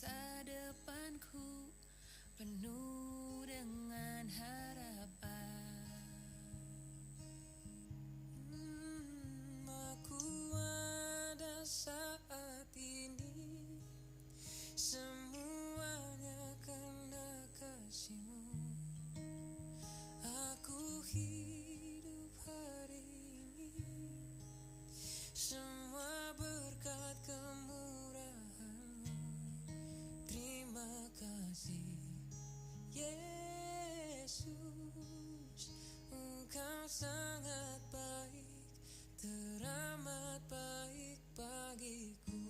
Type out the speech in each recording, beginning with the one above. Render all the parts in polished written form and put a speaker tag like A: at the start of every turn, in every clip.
A: Masa depanku penuh dengan harapan. Aku ada saat ini, semuanya karena kasih-Mu. Aku hidup hari ini, semua berkat kemurahan-Mu. Terima kasih Yesus, Engkau sangat baik, teramat baik bagiku.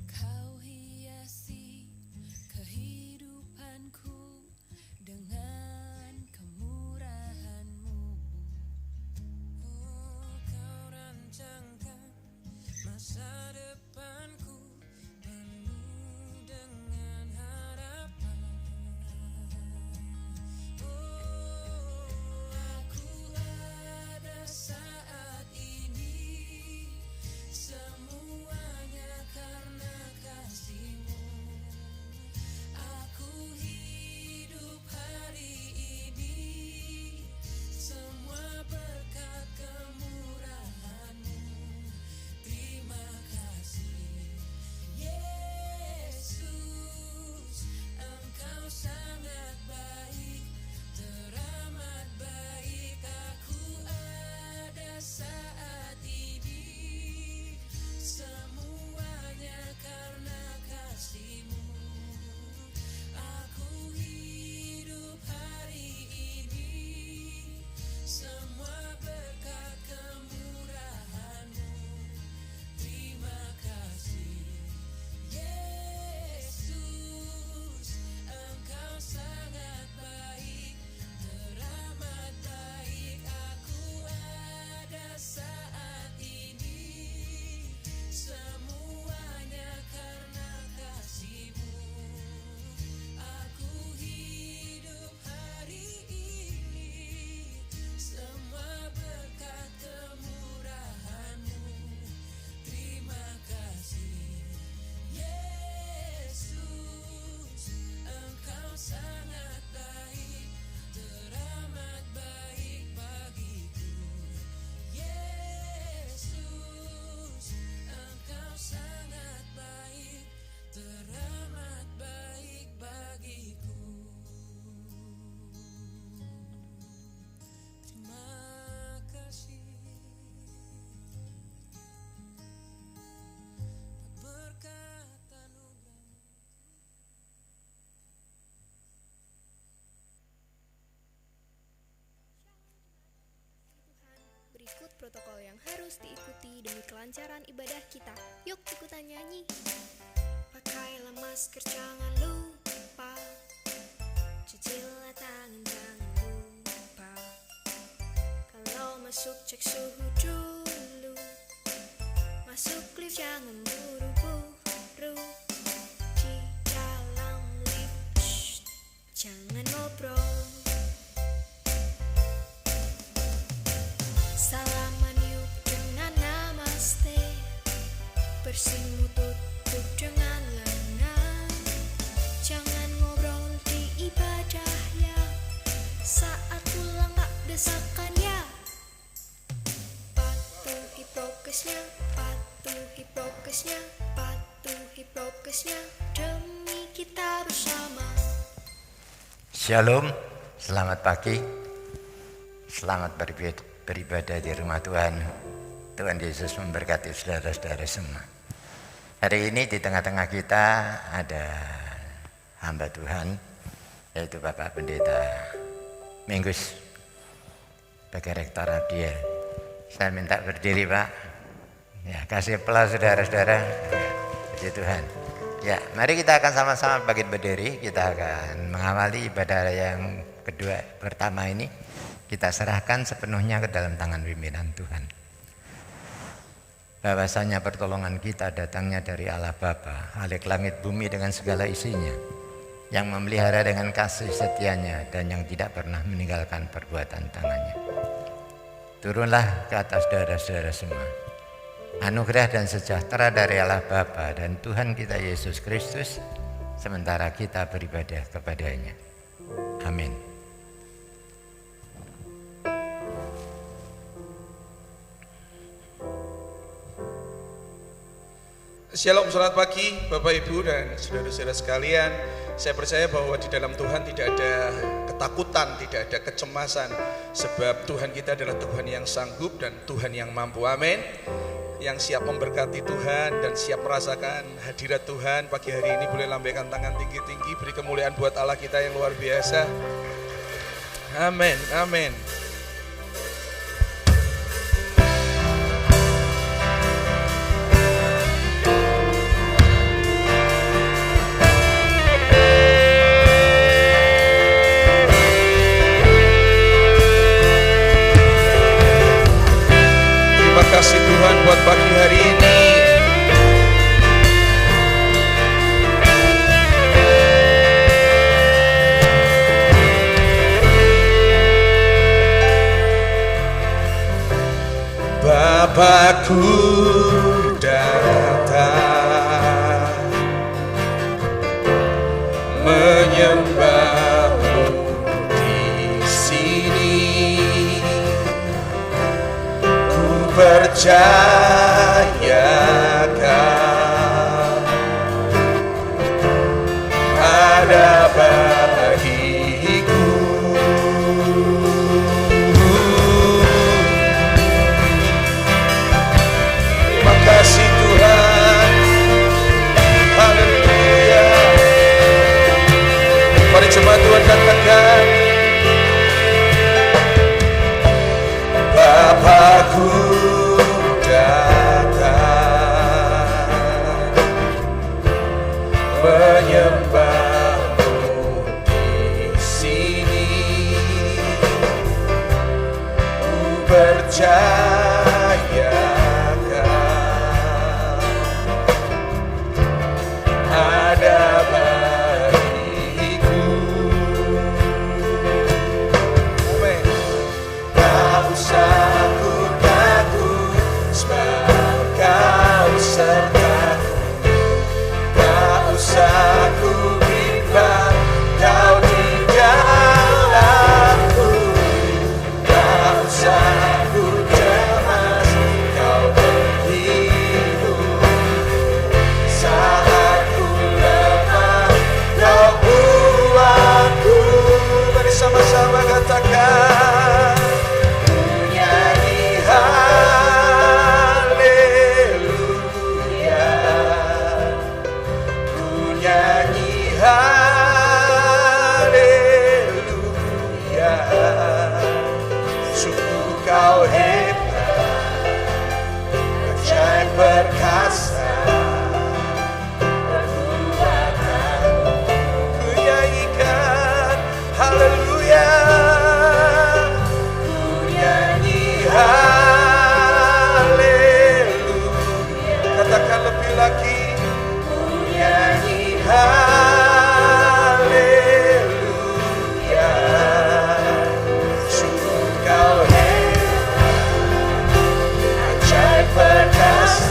A: Kau hiasi kehidupanku dengan kemurahan-Mu. Oh, Kau rancangkan masa depanku penuh dengan harapan. Oh, aku ada saat ini, semuanya karena kasih-Mu. Aku hidup hari ini, semua berkat kemurahan-Mu. Terima kasih Yesus, Engkau sangat baik, teramat baik. Aku ada saat ini, semuanya karena kasih-Mu. Aku hidup hari ini, semua berkat kemurahan-Mu. Terima kasih Yesus, Engkau sangat baik, teramat baik. Aku ada saat ini, semuanya karena kasih-Mu. Aku hidup hari ini, semua berkat kemurahan-Mu. Terima kasih Yesus, Engkau sangat baik, teramat baik bagiku. Yesus, Engkau sangat baik, teramat baik bagiku. Terima kasih berkat anugerah.
B: Berikut protokol yang harus diikuti demi kelancaran ibadah kita. Yuk ikutan nyanyi. Pakailah masker, jangan lupa. Cucilah tangan, jangan lupa. Kalau masuk cek suhu dulu. Masuk lift jangan buru-buru. Di dalam lift, shh, jangan ngobrol. Salaman yuk dengan namaste. Bersihmu tutup dengan lengan. Jangan ngobrol di ibadah ya. Saat pulang tak desakan ya. Patuhi prokesnya, patuhi prokesnya, patuhi prokesnya, demi kita bersama.
C: Shalom, selamat pagi, selamat beribadah di rumah Tuhan. Tuhan Yesus memberkati saudara-saudara semua. Hari ini di tengah-tengah kita ada hamba Tuhan, yaitu Bapak Pendeta Minggus sebagai Rektor Abdiel. Saya minta berdiri Pak. Ya, kasih aplaus saudara-saudara. Puji Tuhan. Ya, mari kita akan sama-sama bangkit berdiri. Kita akan mengawali ibadah yang pertama ini. Kita serahkan sepenuhnya ke dalam tangan pimpinan Tuhan. Bahwasanya pertolongan kita datangnya dari Allah Bapa, Khalik langit bumi dengan segala isinya, yang memelihara dengan kasih setianya dan yang tidak pernah meninggalkan perbuatan tangannya. Turunlah ke atas saudara-saudara semua anugerah dan sejahtera dari Allah Bapa dan Tuhan kita Yesus Kristus sementara kita beribadah kepadanya. Amin.
D: Shalom, selamat pagi Bapak Ibu dan saudara-saudara sekalian. Saya percaya bahwa di dalam Tuhan tidak ada ketakutan, tidak ada kecemasan. Sebab Tuhan kita adalah Tuhan yang sanggup dan Tuhan yang mampu, amin. Yang siap memberkati Tuhan dan siap merasakan hadirat Tuhan pagi hari ini boleh lambaikan tangan tinggi-tinggi. Beri kemuliaan buat Allah kita yang luar biasa. Amin, amin. Terima kasih Tuhan buat pagi hari ini. Bapakku datang menyembahmu di sini. Percayakan ada bagiku. Terima kasih Tuhan. Haleluya. Mari coba Tuhan katakan, Bapakku menyembahmu di sini. Ku percayakan ada bagiku. Amin. Tak usah ku takut sebab Kau sertaku. Aku bimbang Kau di dalamku. Tak usah ku cemas, Kau berhidup. Saat ku lemah, Kau kuatku. Mari sama-sama katakan, ku nyanyi haleluya. Nyanyi haleluya. Sungguh Kau hebat, ajaib perkasa, perbuatanmu ku nyanyikan haleluya. Ku nyanyi haleluya. Katakan lebih lagi, ku nyanyi haleluya. Sungguh Kau hebat, ajaib perkasa,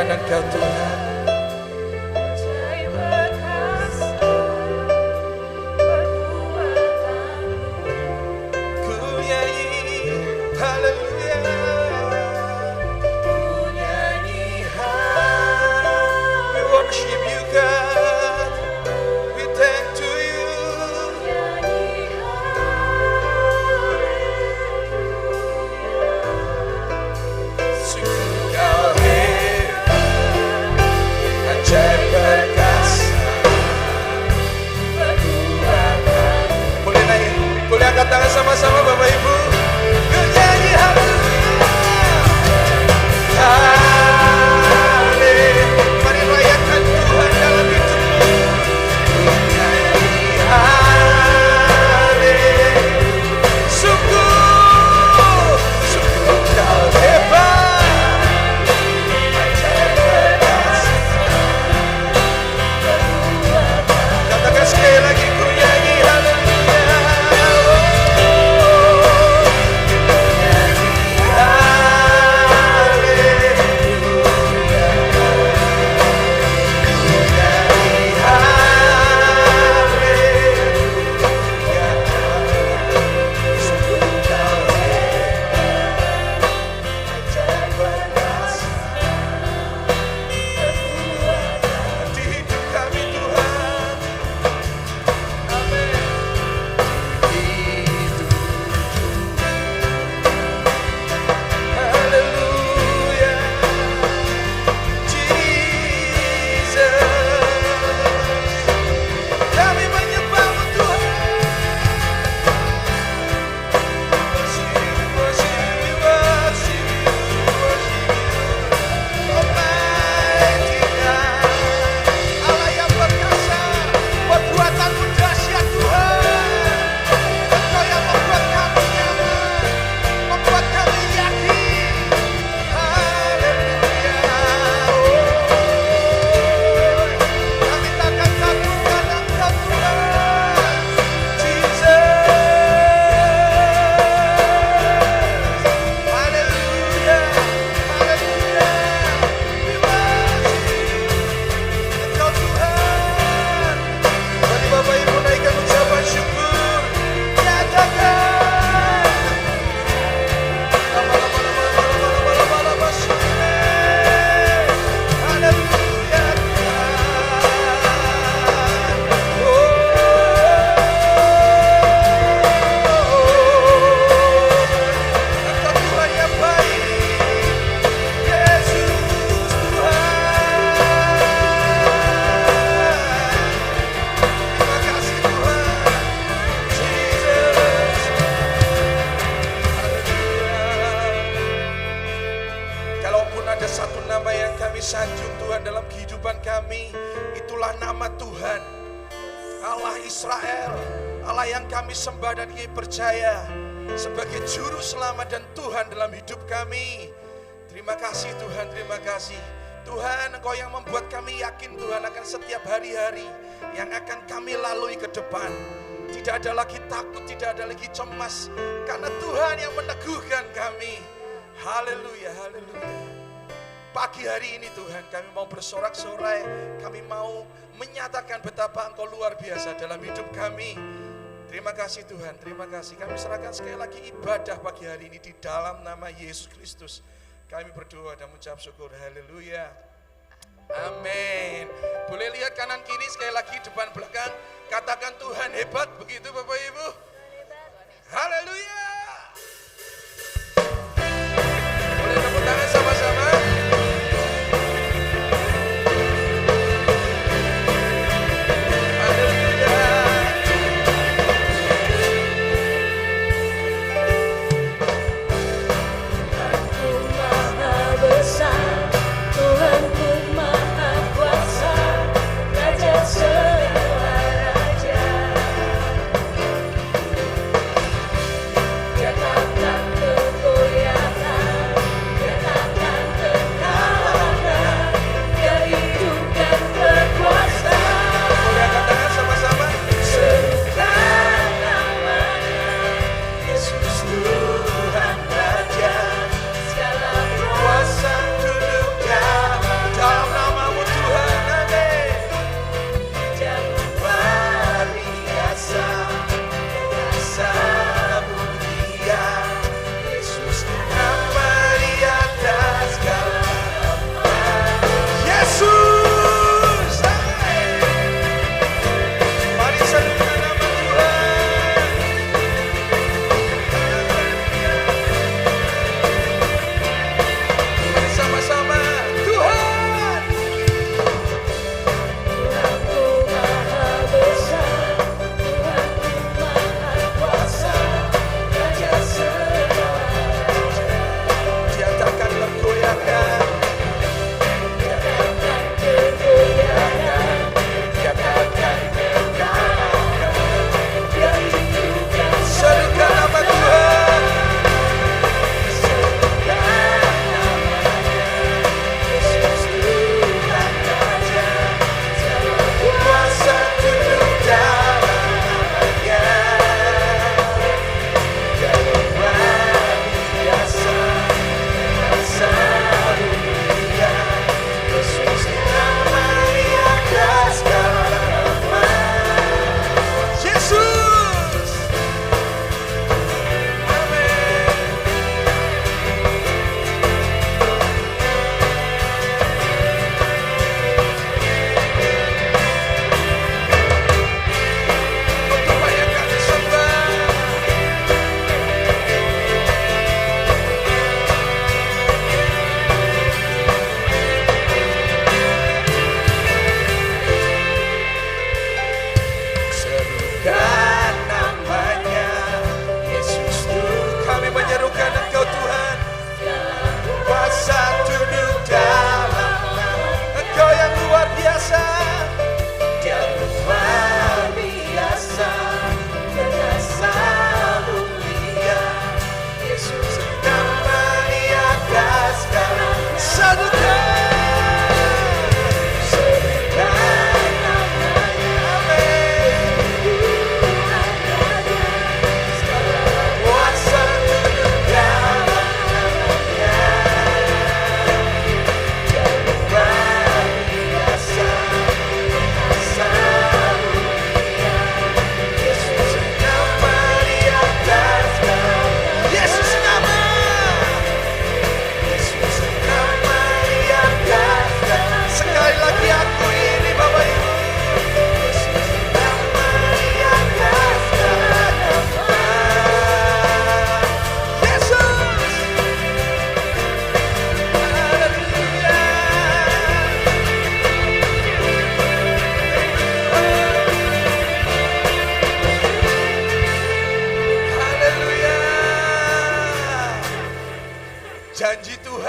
D: memuliakan Engkau Tuhan. Ku nyanyi haleluya. We worship you God. We thank to you. Sungguh Kau hebat, ajaib perkasa, berkuatan. Boleh naik, boleh angkat tangan sama-sama Bapak Ibu. Ku nyanyi haleluya. Mari rayakan Tuhan dalam hidupmu. Ku nyanyi sungguh, sungguh Kau hebat, ajaib perkasa, berkuatan. Katakan sekali lagi, ku nyanyi haleluya. Di hidup kami Tuhan, amin. Haleluya, Jesus. Kami menyembah-Mu Tuhan. Worship you, worship you, worship you, worship you. Almighty God, Allah yang perkasa, perbuatan-Mu dahsyat Tuhan. Engkau yang membuat kami nyaman, membuat kami yakin. Haleluya. Kami takkan takutkan Engkau Tuhan. Jesus. Haleluya. Haleluya. We worship you. Engkau Tuhan. Mari Bapak Ibu naikkan ucapan syukur. Nyatakan. Lama-lama syukur. Haleluya Tuhan. Engkau Tuhan yang baik. Yesus Tuhan. Terima kasih Tuhan. Jesus. Haleluya. Kalaupun ada satu nama yang kami sanjung Tuhan dalam kehidupan kami, itulah nama Tuhan. Allah Israel, Allah yang kami sembah dan kami percaya sebagai juru selamat dan Tuhan dalam hidup kami. Terima kasih Tuhan, terima kasih. Tuhan, Engkau yang membuat kami yakin Tuhan akan setiap hari-hari yang akan kami lalui ke depan. Tidak ada lagi takut, tidak ada lagi cemas, karena Tuhan yang meneguhkan kami. Haleluya, haleluya. Pagi hari ini Tuhan, kami mau bersorak-sorai, kami mau menyatakan betapa Engkau luar biasa dalam hidup kami. Terima kasih Tuhan, terima kasih. Kami serahkan sekali lagi ibadah pagi hari ini di dalam nama Yesus Kristus. Kami berdoa dan mengucap syukur. Haleluya. Amin. Boleh lihat kanan kiri sekali lagi, depan belakang. Katakan Tuhan hebat, begitu Bapak Ibu. Haleluya. Boleh tepuk tangan sama-sama. Haleluya.
E: Tuhanku Maha Besar, Tuhanku Maha Kuasa, Raja semua raja.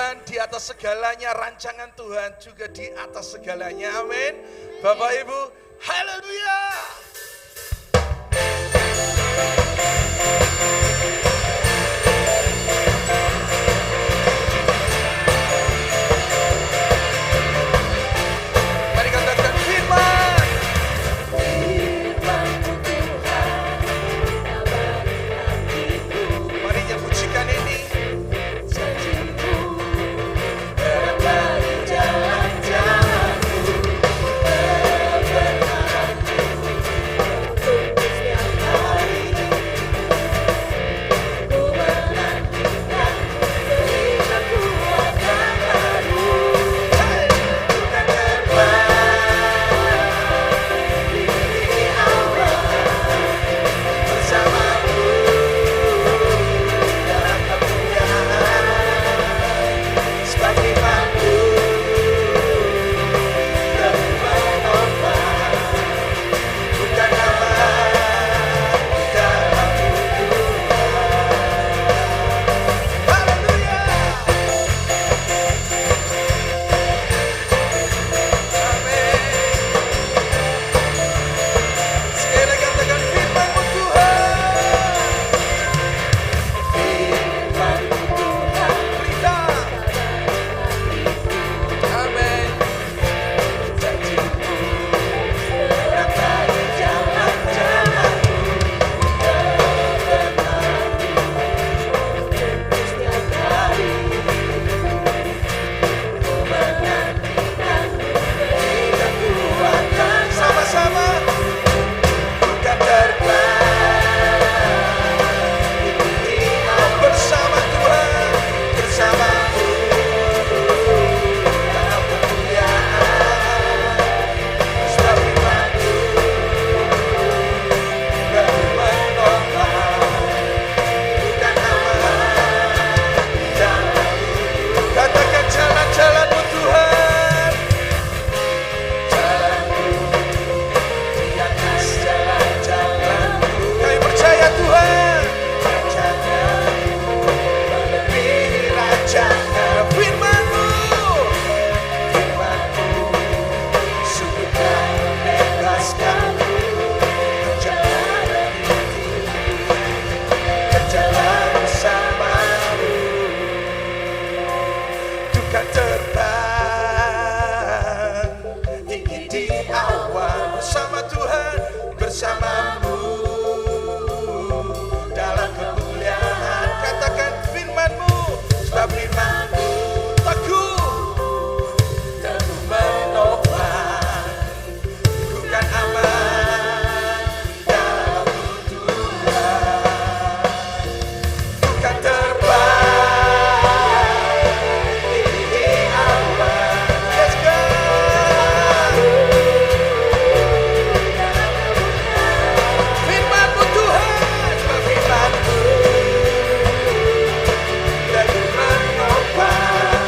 D: Tuhan di atas segalanya, rancangan Tuhan juga di atas segalanya. Amin. Bapak Ibu, haleluya. Mari katakan firman.
E: Firman-Mu Tuhan, abadi hatiku.
D: Mari yang pujikan ini.
E: Janji-Mu terang bagi jalan-jalanku. Kebenaran-Mu untuk setiap hari. Ku menantikan beri kekuatan baru. Bukan terbang di awan bersamamu dalam kemuliaan. Sebagai bangku demi menopang, bukan nama dalam
D: Haleluya. Amin. Sekali lagi katakan firman-Mu Tuhan.
E: firman-Mu Tuhan.
D: Berita. Amin.
E: Janji-Mu terang bagi jalan-jalanku. Kebenaran-Mu untuk setiap hari. Ku menantikan beri kekuatan
D: Sama-sama.
E: bukan terbang di awan
D: Bersama Tuhan.
E: bersamamu dalam kemuliaan. Sebab firman-Mu bagi menopang, bukan aman dalam
D: Katakan jalan-jalan-Mu Tuhan.
E: jalanku, di atas jalan-jalanku.
D: Kami percaya Tuhan.
E: Rancangan-Mu melebihi rancangan.
D: Firman-Mu.
E: Firman-Mu sungguh telah membebaskanku. Berjalan berjalan bersamamu.
D: Bukan terbang tinggi di awan bersama Tuhan, bersamamu dalam kemuliaan. Katakan firman-Mu. Sebab firman-Mu teguh menopang, bukan aman dalam Tuhan. Bukan terbang tinggi di awan. Yes, God. Firman-Mu Tuhan. Sebab firman-Mu teguh menopang,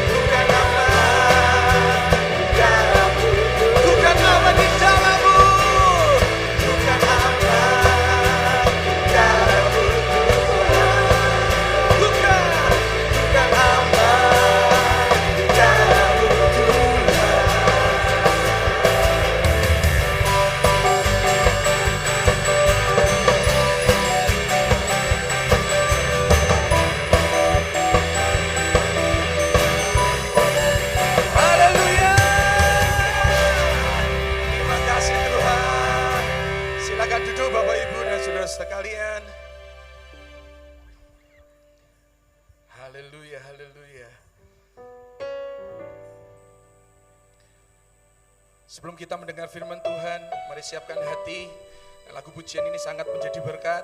D: bukan aman dalam-Mu. Bukan aman di dalam-Mu. Bukan aman dalam-Mu Tuhan. Bukan aman dalam-Mu Tuhan. Haleluya. Terima kasih Tuhan. Silakan duduk Bapak Ibu dan Saudara sekalian. Haleluya, haleluya. Sebelum kita mendengar firman Tuhan, mari siapkan hati. Lagu pujian ini sangat menjadi berkat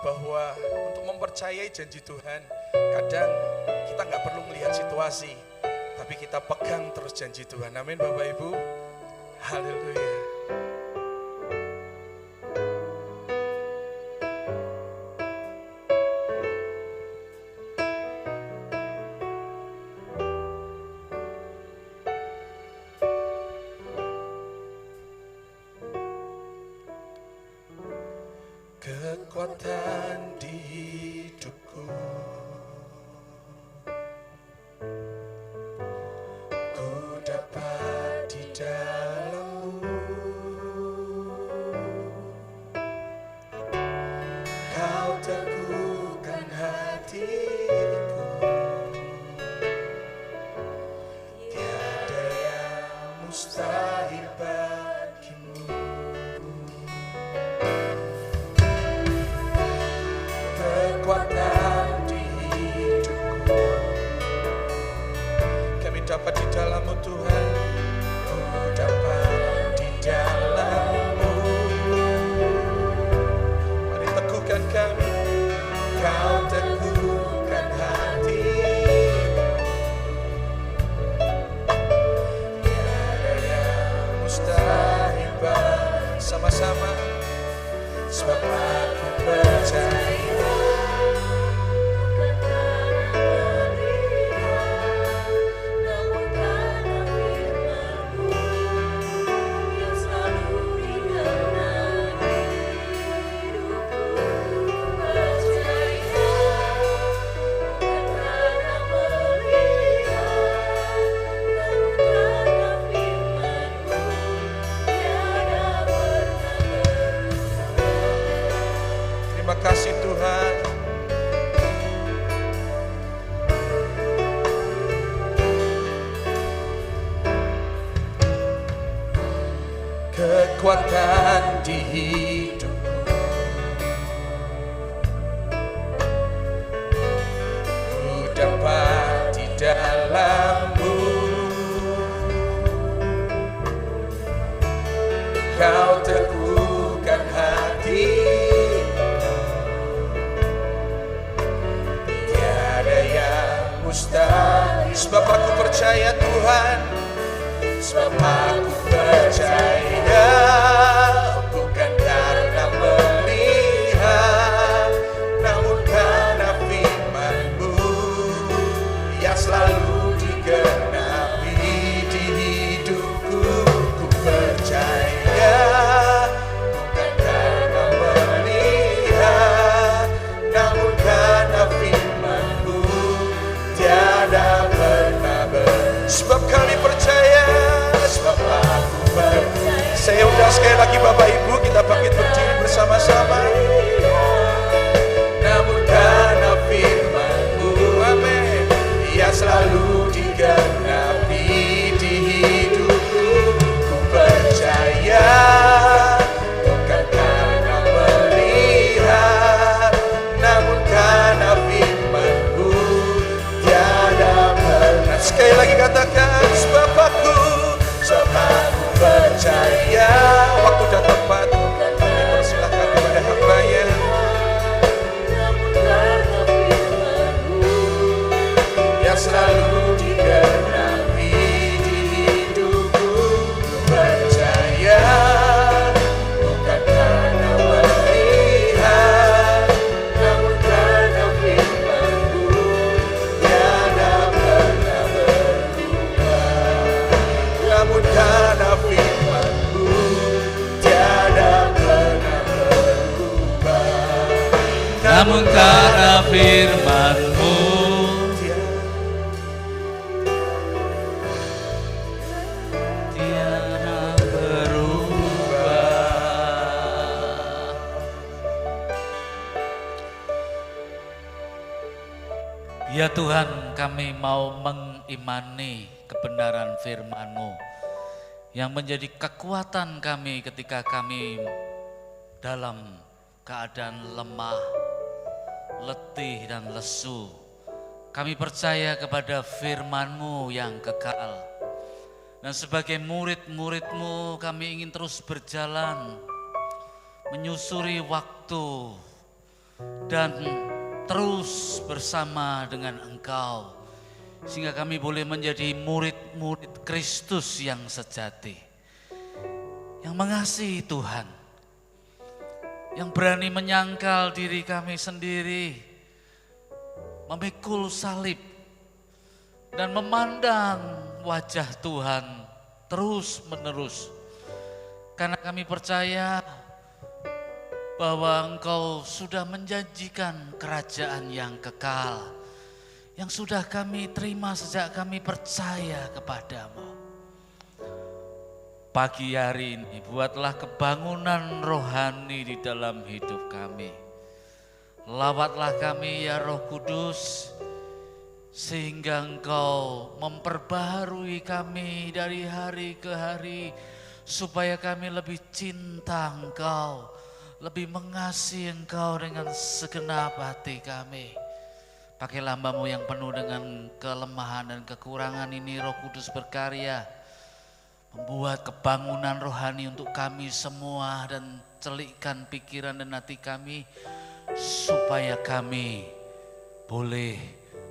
D: bahwa untuk mempercayai janji Tuhan, kadang kita nggak perlu melihat situasi, tapi kita pegang terus janji Tuhan. Amin Bapak Ibu. Haleluya. Kekuatan di hidupku dalammu. Kau teguhkan hati, tiada yang mustahil. Sebab aku percaya Tuhan, sebab aku percaya, bukan karena melihat, namun karena firman-Mu yang selalu digenapi di hidupku. Ku percaya, bukan karena melihat, namun karena firman-Mu tiada pernah sebab kami percaya, sebab aku percaya. Saya undang sekali lagi Bapak Ibu, kita bangkit berdiri bersama-sama. Namun karena firman-Mu, amin, yang selalu digenapi di hidupku. Ku percaya, bukan karena melihat, namun karena firman-Mu tiada pernah. Sekali lagi katakan, sebab aku percaya. Waktu dan tempat kami persilahkan kepada hamba-Nya. Yang selalu digenapi di hidupku. Ku percaya, bukan karena melihat, namun karena firman-Mu tiada pernah berubah. Namun karena firman-Mu tiada pernah berubah.
F: Namun karena firman-Mu tiada berubah. Ya Tuhan, kami mau mengimani kebenaran firman-Mu yang menjadi kekuatan kami ketika kami dalam keadaan lemah, letih dan lesu. Kami percaya kepada firman-Mu yang kekal. Dan sebagai murid-murid-Mu kami ingin terus berjalan, menyusuri waktu dan terus bersama dengan Engkau. Sehingga kami boleh menjadi murid-murid Kristus yang sejati. Yang mengasihi Tuhan. Yang berani menyangkal diri kami sendiri. Memikul salib. Dan memandang wajah Tuhan terus menerus. Karena kami percaya bahwa Engkau sudah menjanjikan kerajaan yang kekal. Yang sudah kami terima sejak kami percaya kepadamu. Pagi hari ini buatlah kebangunan rohani di dalam hidup kami. Lawatlah kami ya Roh Kudus, sehingga Engkau memperbaharui kami dari hari ke hari, supaya kami lebih cinta Engkau, lebih mengasihi Engkau dengan segenap hati kami. Pakailah hamba-Mu yang penuh dengan kelemahan dan kekurangan ini, Roh Kudus berkarya, membuat kebangunan rohani untuk kami semua dan celikkan pikiran dan hati kami, supaya kami boleh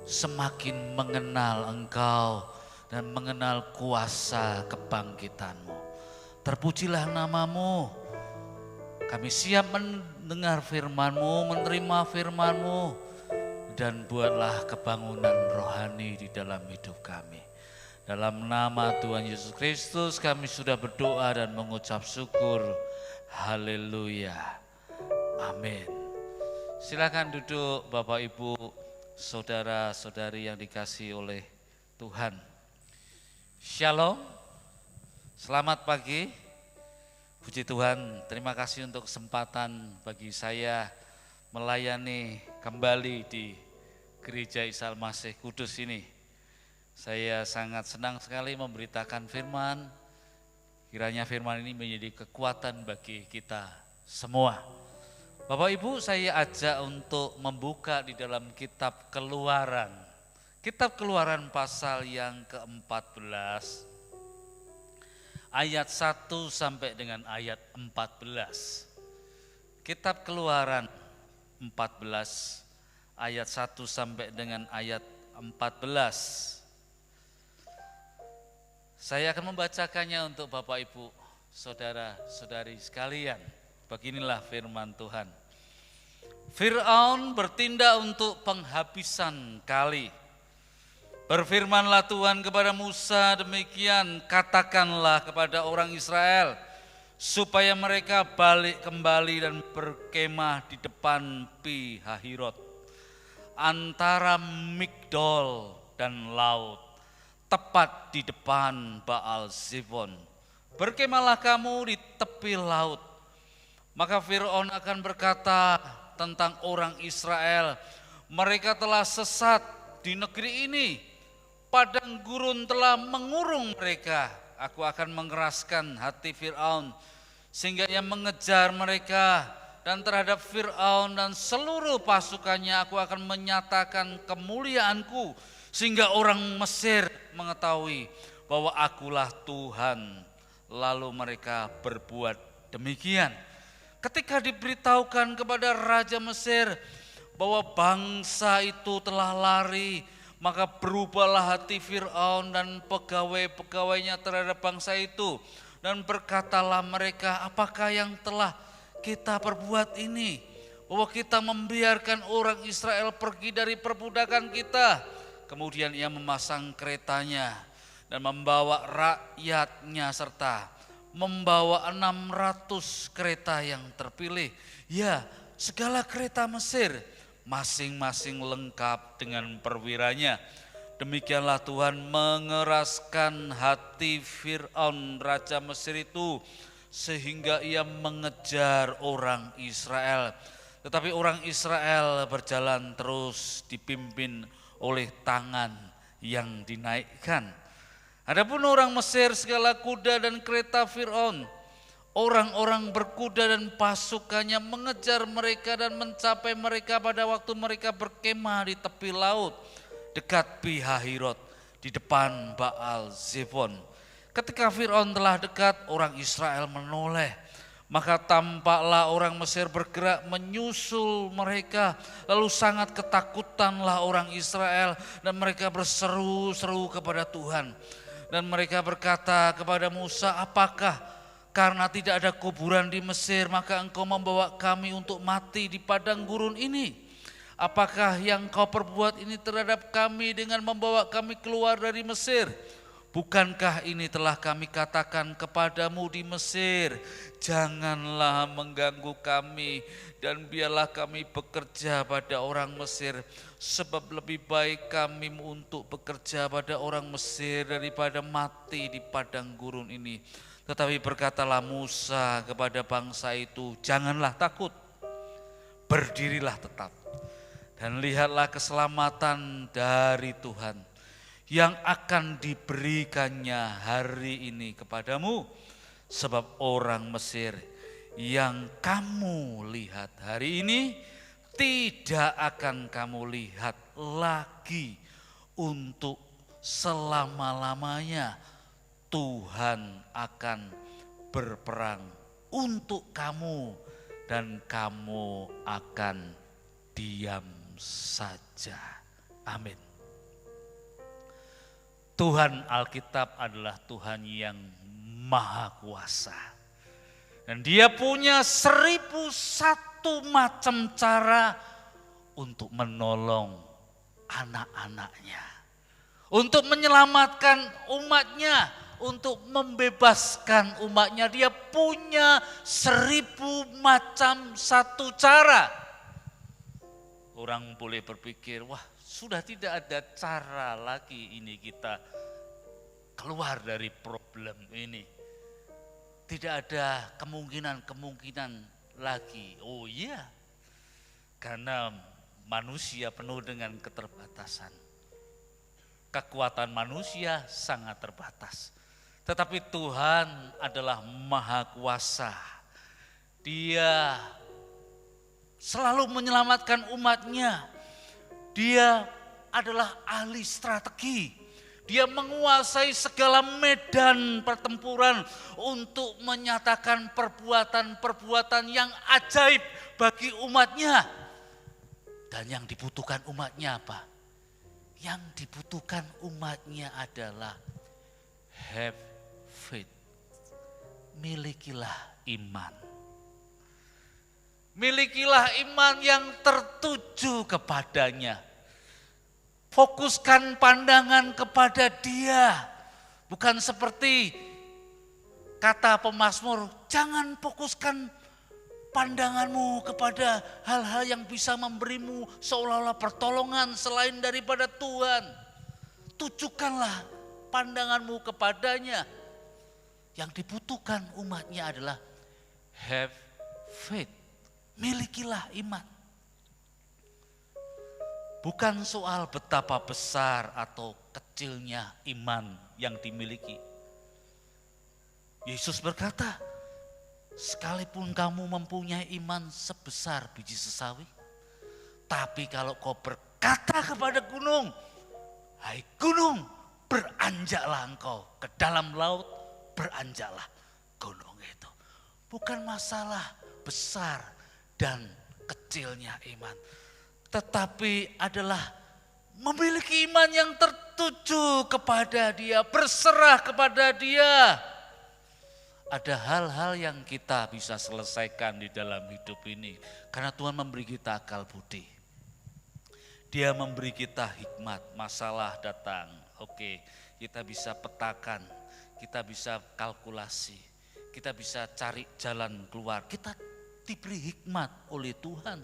F: semakin mengenal Engkau dan mengenal kuasa kebangkitan-Mu. Terpujilah nama-Mu, kami siap mendengar firman-Mu, menerima firman-Mu, dan buatlah kebangunan rohani di dalam hidup kami. Dalam nama Tuhan Yesus Kristus kami sudah berdoa dan mengucap syukur. Haleluya. Amin. Silakan duduk Bapak Ibu, saudara-saudari yang dikasihi oleh Tuhan. Shalom. Selamat pagi. Puji Tuhan, terima kasih untuk kesempatan bagi saya melayani kembali di Gereja Isa Al-Masih Kudus ini. Saya sangat senang sekali memberitakan firman. Kiranya firman ini menjadi kekuatan bagi kita semua. Bapak Ibu, saya ajak untuk membuka di dalam kitab Keluaran. Kitab Keluaran pasal yang ke-14 ayat 1 sampai dengan ayat 14. Kitab Keluaran 14 ayat 1 sampai dengan ayat 14. Saya akan membacakannya untuk Bapak Ibu, saudara-saudari sekalian. Beginilah firman Tuhan. Fir'aun bertindak untuk penghabisan kali. Berfirmanlah Tuhan kepada Musa demikian, katakanlah kepada orang Israel, supaya mereka balik kembali dan berkemah di depan Pi Hahirot, antara Migdol dan laut, tepat di depan Baal Zefon. Berkemahlah kamu di tepi laut. Maka Fir'aun akan berkata tentang orang Israel, mereka telah sesat di negeri ini. Padang gurun telah mengurung mereka. Aku akan mengeraskan hati Fir'aun sehingga ia mengejar mereka, dan terhadap Fir'aun dan seluruh pasukannya aku akan menyatakan kemuliaanku sehingga orang Mesir mengetahui bahwa akulah Tuhan. Lalu mereka berbuat demikian. Ketika diberitahukan kepada Raja Mesir bahwa bangsa itu telah lari, maka berubahlah hati Fir'aun dan pegawai-pegawainya terhadap bangsa itu. Dan berkatalah mereka, apakah yang telah kita perbuat ini? Bahwa kita membiarkan orang Israel pergi dari perbudakan kita. Kemudian ia memasang keretanya dan membawa rakyatnya serta membawa 600 kereta yang terpilih. Ya, segala kereta Mesir, masing-masing lengkap dengan perwiranya. Demikianlah Tuhan mengeraskan hati Fir'aun Raja Mesir itu sehingga ia mengejar orang Israel. Tetapi orang Israel berjalan terus dipimpin oleh tangan yang dinaikkan. Adapun orang Mesir, segala kuda dan kereta Fir'aun, orang-orang berkuda dan pasukannya mengejar mereka dan mencapai mereka pada waktu mereka berkemah di tepi laut dekat Pi Hahirot di depan Baal Zefon. Ketika Fir'aun telah dekat, orang Israel menoleh. Maka tampaklah orang Mesir bergerak menyusul mereka. Lalu sangat ketakutanlah orang Israel dan mereka berseru-seru kepada Tuhan. Dan mereka berkata kepada Musa, apakah karena tidak ada kuburan di Mesir maka engkau membawa kami untuk mati di padang gurun ini? Apakah yang kau perbuat ini terhadap kami dengan membawa kami keluar dari Mesir? Bukankah ini telah kami katakan kepadamu di Mesir, janganlah mengganggu kami dan biarlah kami bekerja pada orang Mesir, sebab lebih baik kami untuk bekerja pada orang Mesir daripada mati di padang gurun ini. Tetapi berkatalah Musa kepada bangsa itu, janganlah takut, berdirilah tetap dan lihatlah keselamatan dari Tuhan yang akan diberikannya hari ini kepadamu. Sebab orang Mesir yang kamu lihat hari ini tidak akan kamu lihat lagi untuk selama-lamanya. Tuhan akan berperang untuk kamu dan kamu akan diam saja. Amin. Tuhan Alkitab adalah Tuhan yang Maha Kuasa. Dan Dia punya 1001 macam cara untuk menolong anak-anaknya. Untuk menyelamatkan umatnya, untuk membebaskan umatnya. Dia punya 1000 macam satu cara. Orang boleh berpikir, wah sudah tidak ada cara lagi ini kita keluar dari problem ini. Tidak ada kemungkinan lagi. Oh iya, karena manusia penuh dengan keterbatasan. Kekuatan manusia sangat terbatas. Tetapi Tuhan adalah Maha Kuasa. Dia selalu menyelamatkan umatnya. Dia adalah ahli strategi. Dia menguasai segala medan pertempuran untuk menyatakan perbuatan-perbuatan yang ajaib bagi umatnya. Dan yang dibutuhkan umatnya apa? Yang dibutuhkan umatnya adalah have faith. Milikilah iman. Milikilah iman yang tertuju kepadanya. Fokuskan pandangan kepada Dia. Bukan seperti kata pemazmur, jangan fokuskan pandanganmu kepada hal-hal yang bisa memberimu seolah-olah pertolongan selain daripada Tuhan. Tujukanlah pandanganmu kepadanya. Yang dibutuhkan umatnya adalah have faith. Milikilah iman. Bukan soal betapa besar atau kecilnya iman yang dimiliki. Yesus berkata, sekalipun kamu mempunyai iman sebesar biji sesawi, tapi kalau kau berkata kepada gunung, hai gunung, beranjaklah engkau ke dalam laut, beranjaklah gunung itu. Bukan masalah besar dan kecilnya iman, tetapi adalah memiliki iman yang tertuju kepada Dia, berserah kepada Dia. Ada hal-hal yang kita bisa selesaikan di dalam hidup ini karena Tuhan memberi kita akal budi. Dia memberi kita hikmat, masalah datang. Oke, kita bisa petakan, kita bisa kalkulasi, kita bisa cari jalan keluar. Kita diberi hikmat oleh Tuhan.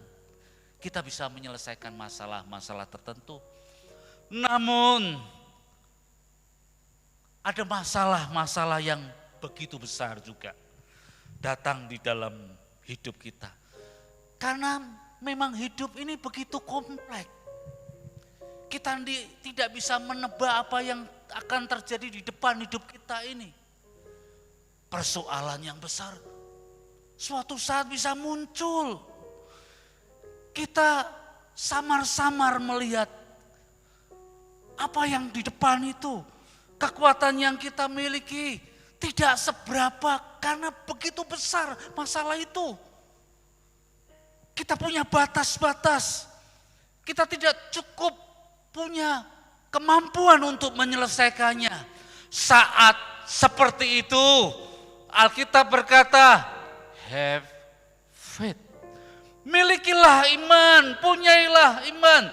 F: Kita bisa menyelesaikan masalah-masalah tertentu. Namun ada masalah-masalah yang begitu besar juga datang di dalam hidup kita. Karena memang hidup ini begitu kompleks. Kita tidak bisa menebak apa yang akan terjadi di depan hidup kita ini. Persoalan yang besar suatu saat bisa muncul. Kita samar-samar melihat apa yang di depan itu. Kekuatan yang kita miliki tidak seberapa karena begitu besar masalah itu. Kita punya batas-batas. Kita tidak cukup punya kemampuan untuk menyelesaikannya. Saat seperti itu Alkitab berkata, have faith. Milikilah iman, punyailah iman.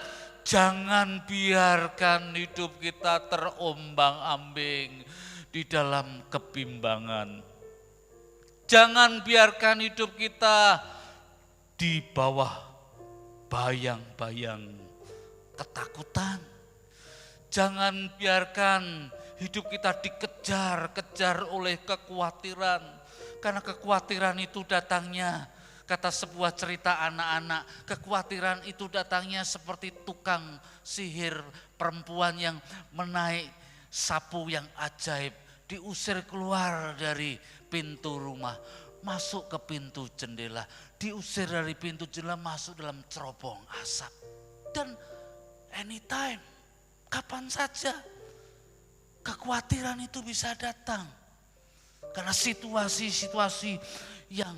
F: Jangan biarkan hidup kita terombang-ambing di dalam kebimbangan. Jangan biarkan hidup kita di bawah bayang-bayang ketakutan. Jangan biarkan hidup kita dikejar-kejar oleh kekhawatiran. Karena kekhawatiran itu datangnya, kata sebuah cerita anak-anak, kekhawatiran itu datangnya seperti tukang sihir perempuan yang menaik sapu yang ajaib, diusir keluar dari pintu rumah, masuk ke pintu jendela, diusir dari pintu jendela, masuk dalam cerobong asap. Dan anytime, kapan saja kekhawatiran itu bisa datang. Karena situasi-situasi yang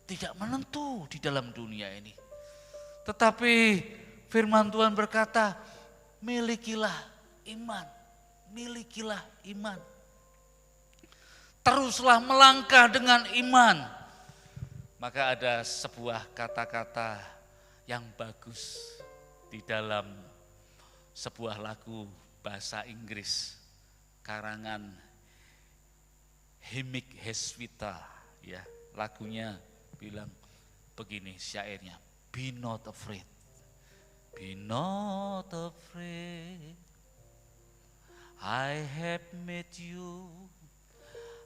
F: tidak menentu di dalam dunia ini. Tetapi firman Tuhan berkata, milikilah iman, milikilah iman. Teruslah melangkah dengan iman. Maka ada sebuah kata-kata yang bagus di dalam sebuah lagu bahasa Inggris karangan Himik Heswita, ya, lagunya bilang begini syairnya, be not afraid, be not afraid, I have met you,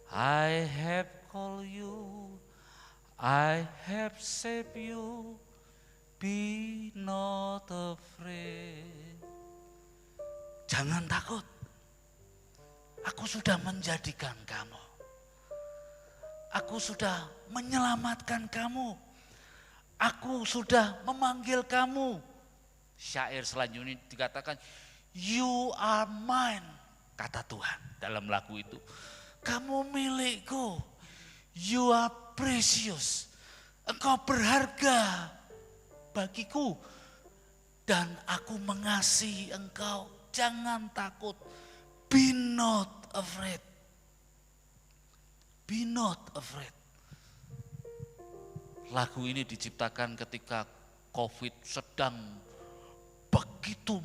F: I have called you, I have saved you, be not afraid. Jangan takut, aku sudah menjadikan kamu. Aku sudah menyelamatkan kamu. Aku sudah memanggil kamu. Syair selanjutnya dikatakan, You are mine, kata Tuhan dalam lagu itu. Kamu milikku, you are precious. Engkau berharga bagiku dan aku mengasihi engkau. Jangan takut, be not afraid. Be not afraid. Lagu ini diciptakan ketika COVID sedang begitu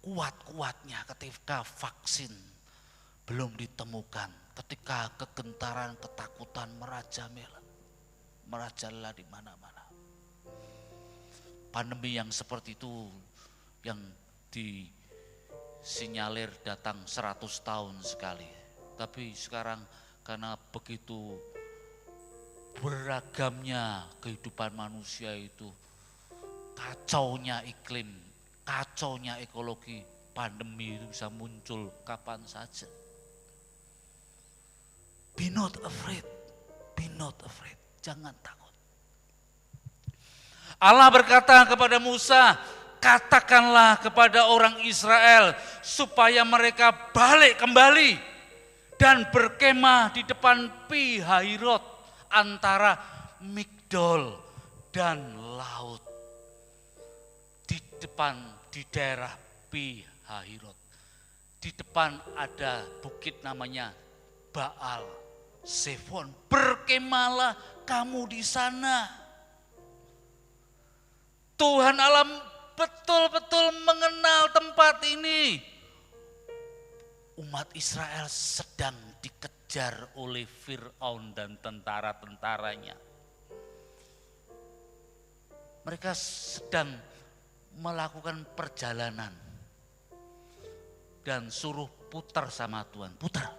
F: kuat-kuatnya, ketika vaksin belum ditemukan, ketika kegentaran, ketakutan merajalela di mana-mana. Pandemi yang seperti itu yang disinyalir datang 100 tahun sekali. Tapi sekarang karena begitu beragamnya kehidupan manusia itu, kacaunya iklim, kacaunya ekologi, pandemi itu bisa muncul kapan saja. Be not afraid, be not afraid, jangan takut. Allah berkata kepada Musa, katakanlah kepada orang Israel supaya mereka balik kembali dan berkemah di depan Pi Hahirot antara Migdol dan laut. Di daerah Pi Hahirot. Di depan ada bukit namanya Baal Zephon. Berkemahlah kamu di sana. Tuhan Allah betul-betul mengenal tempat ini. Umat Israel sedang dikejar oleh Fir'aun dan tentara-tentaranya. Mereka sedang melakukan perjalanan dan suruh putar sama Tuhan, putar.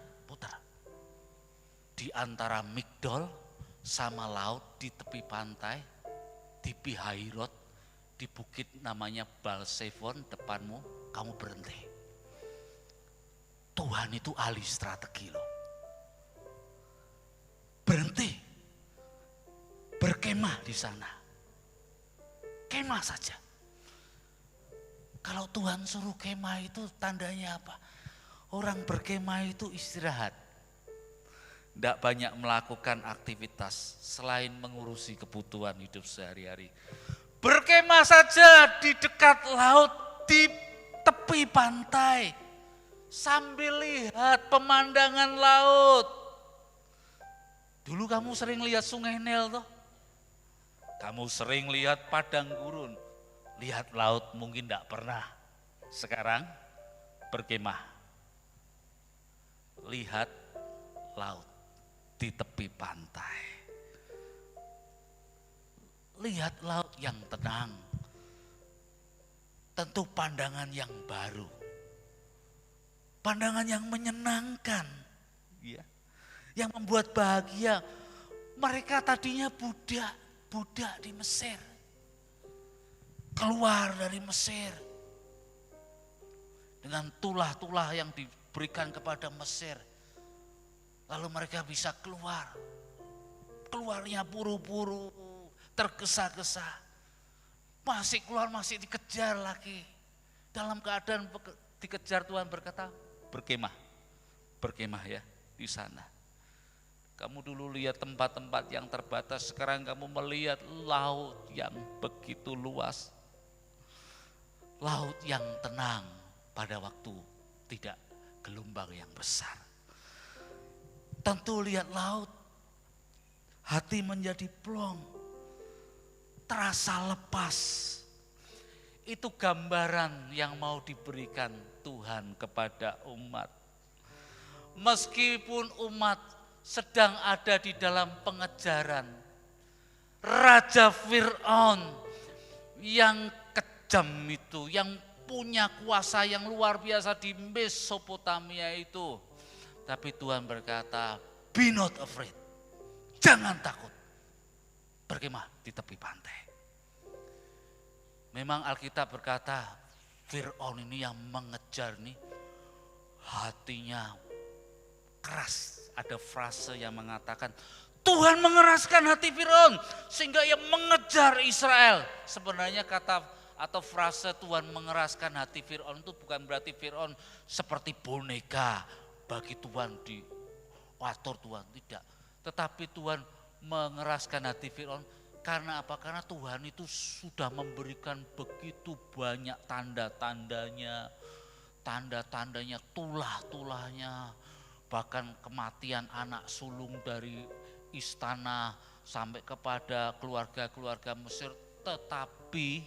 F: Di antara Migdol sama laut di tepi pantai, di Pi Hahirot, di bukit namanya Baal Zephon depanmu, kamu berhenti. Tuhan itu ahli strategi loh. Berhenti, berkemah di sana, kemah saja. Kalau Tuhan suruh kemah itu tandanya apa? Orang berkemah itu istirahat. Tidak banyak melakukan aktivitas selain mengurusi kebutuhan hidup sehari-hari. Berkemah saja di dekat laut, di tepi pantai, sambil lihat pemandangan laut. Dulu kamu sering lihat Sungai Nil toh? Kamu sering lihat padang gurun, lihat laut mungkin tidak pernah. Sekarang berkemah, lihat laut di tepi pantai. Lihat laut yang tenang, tentu pandangan yang baru, pandangan yang menyenangkan, ya, yang membuat bahagia. Mereka tadinya budak di Mesir, keluar dari Mesir dengan tulah-tulah yang diberikan kepada Mesir, lalu mereka bisa keluarnya buru-buru, tergesa-gesa, masih keluar, masih dikejar lagi. Dalam keadaan dikejar, Tuhan berkata, berkemah ya di sana. Kamu dulu lihat tempat-tempat yang terbatas, sekarang kamu melihat laut yang begitu luas. Laut yang tenang pada waktu tidak gelombang yang besar. Tentu lihat laut, hati menjadi plong, terasa lepas. Itu gambaran yang mau diberikan Tuhan kepada umat. Meskipun umat sedang ada di dalam pengejaran, Raja Fir'aun yang kejam itu, yang punya kuasa yang luar biasa di Mesopotamia itu. Tapi Tuhan berkata, be not afraid, jangan takut, berkemah di tepi pantai. Memang Alkitab berkata, Fir'aun ini yang mengejar nih, hatinya keras. Ada frase yang mengatakan, Tuhan mengeraskan hati Fir'aun sehingga ia mengejar Israel. Sebenarnya kata atau frase Tuhan mengeraskan hati Fir'aun itu bukan berarti Fir'aun seperti boneka bagi Tuhan diatur Tuhan, tidak. Tetapi Tuhan mengeraskan hati Fir'aun karena apa? Karena Tuhan itu sudah memberikan begitu banyak tanda-tandanya, tulah-tulahnya, bahkan kematian anak sulung dari istana sampai kepada keluarga-keluarga Mesir. Tetapi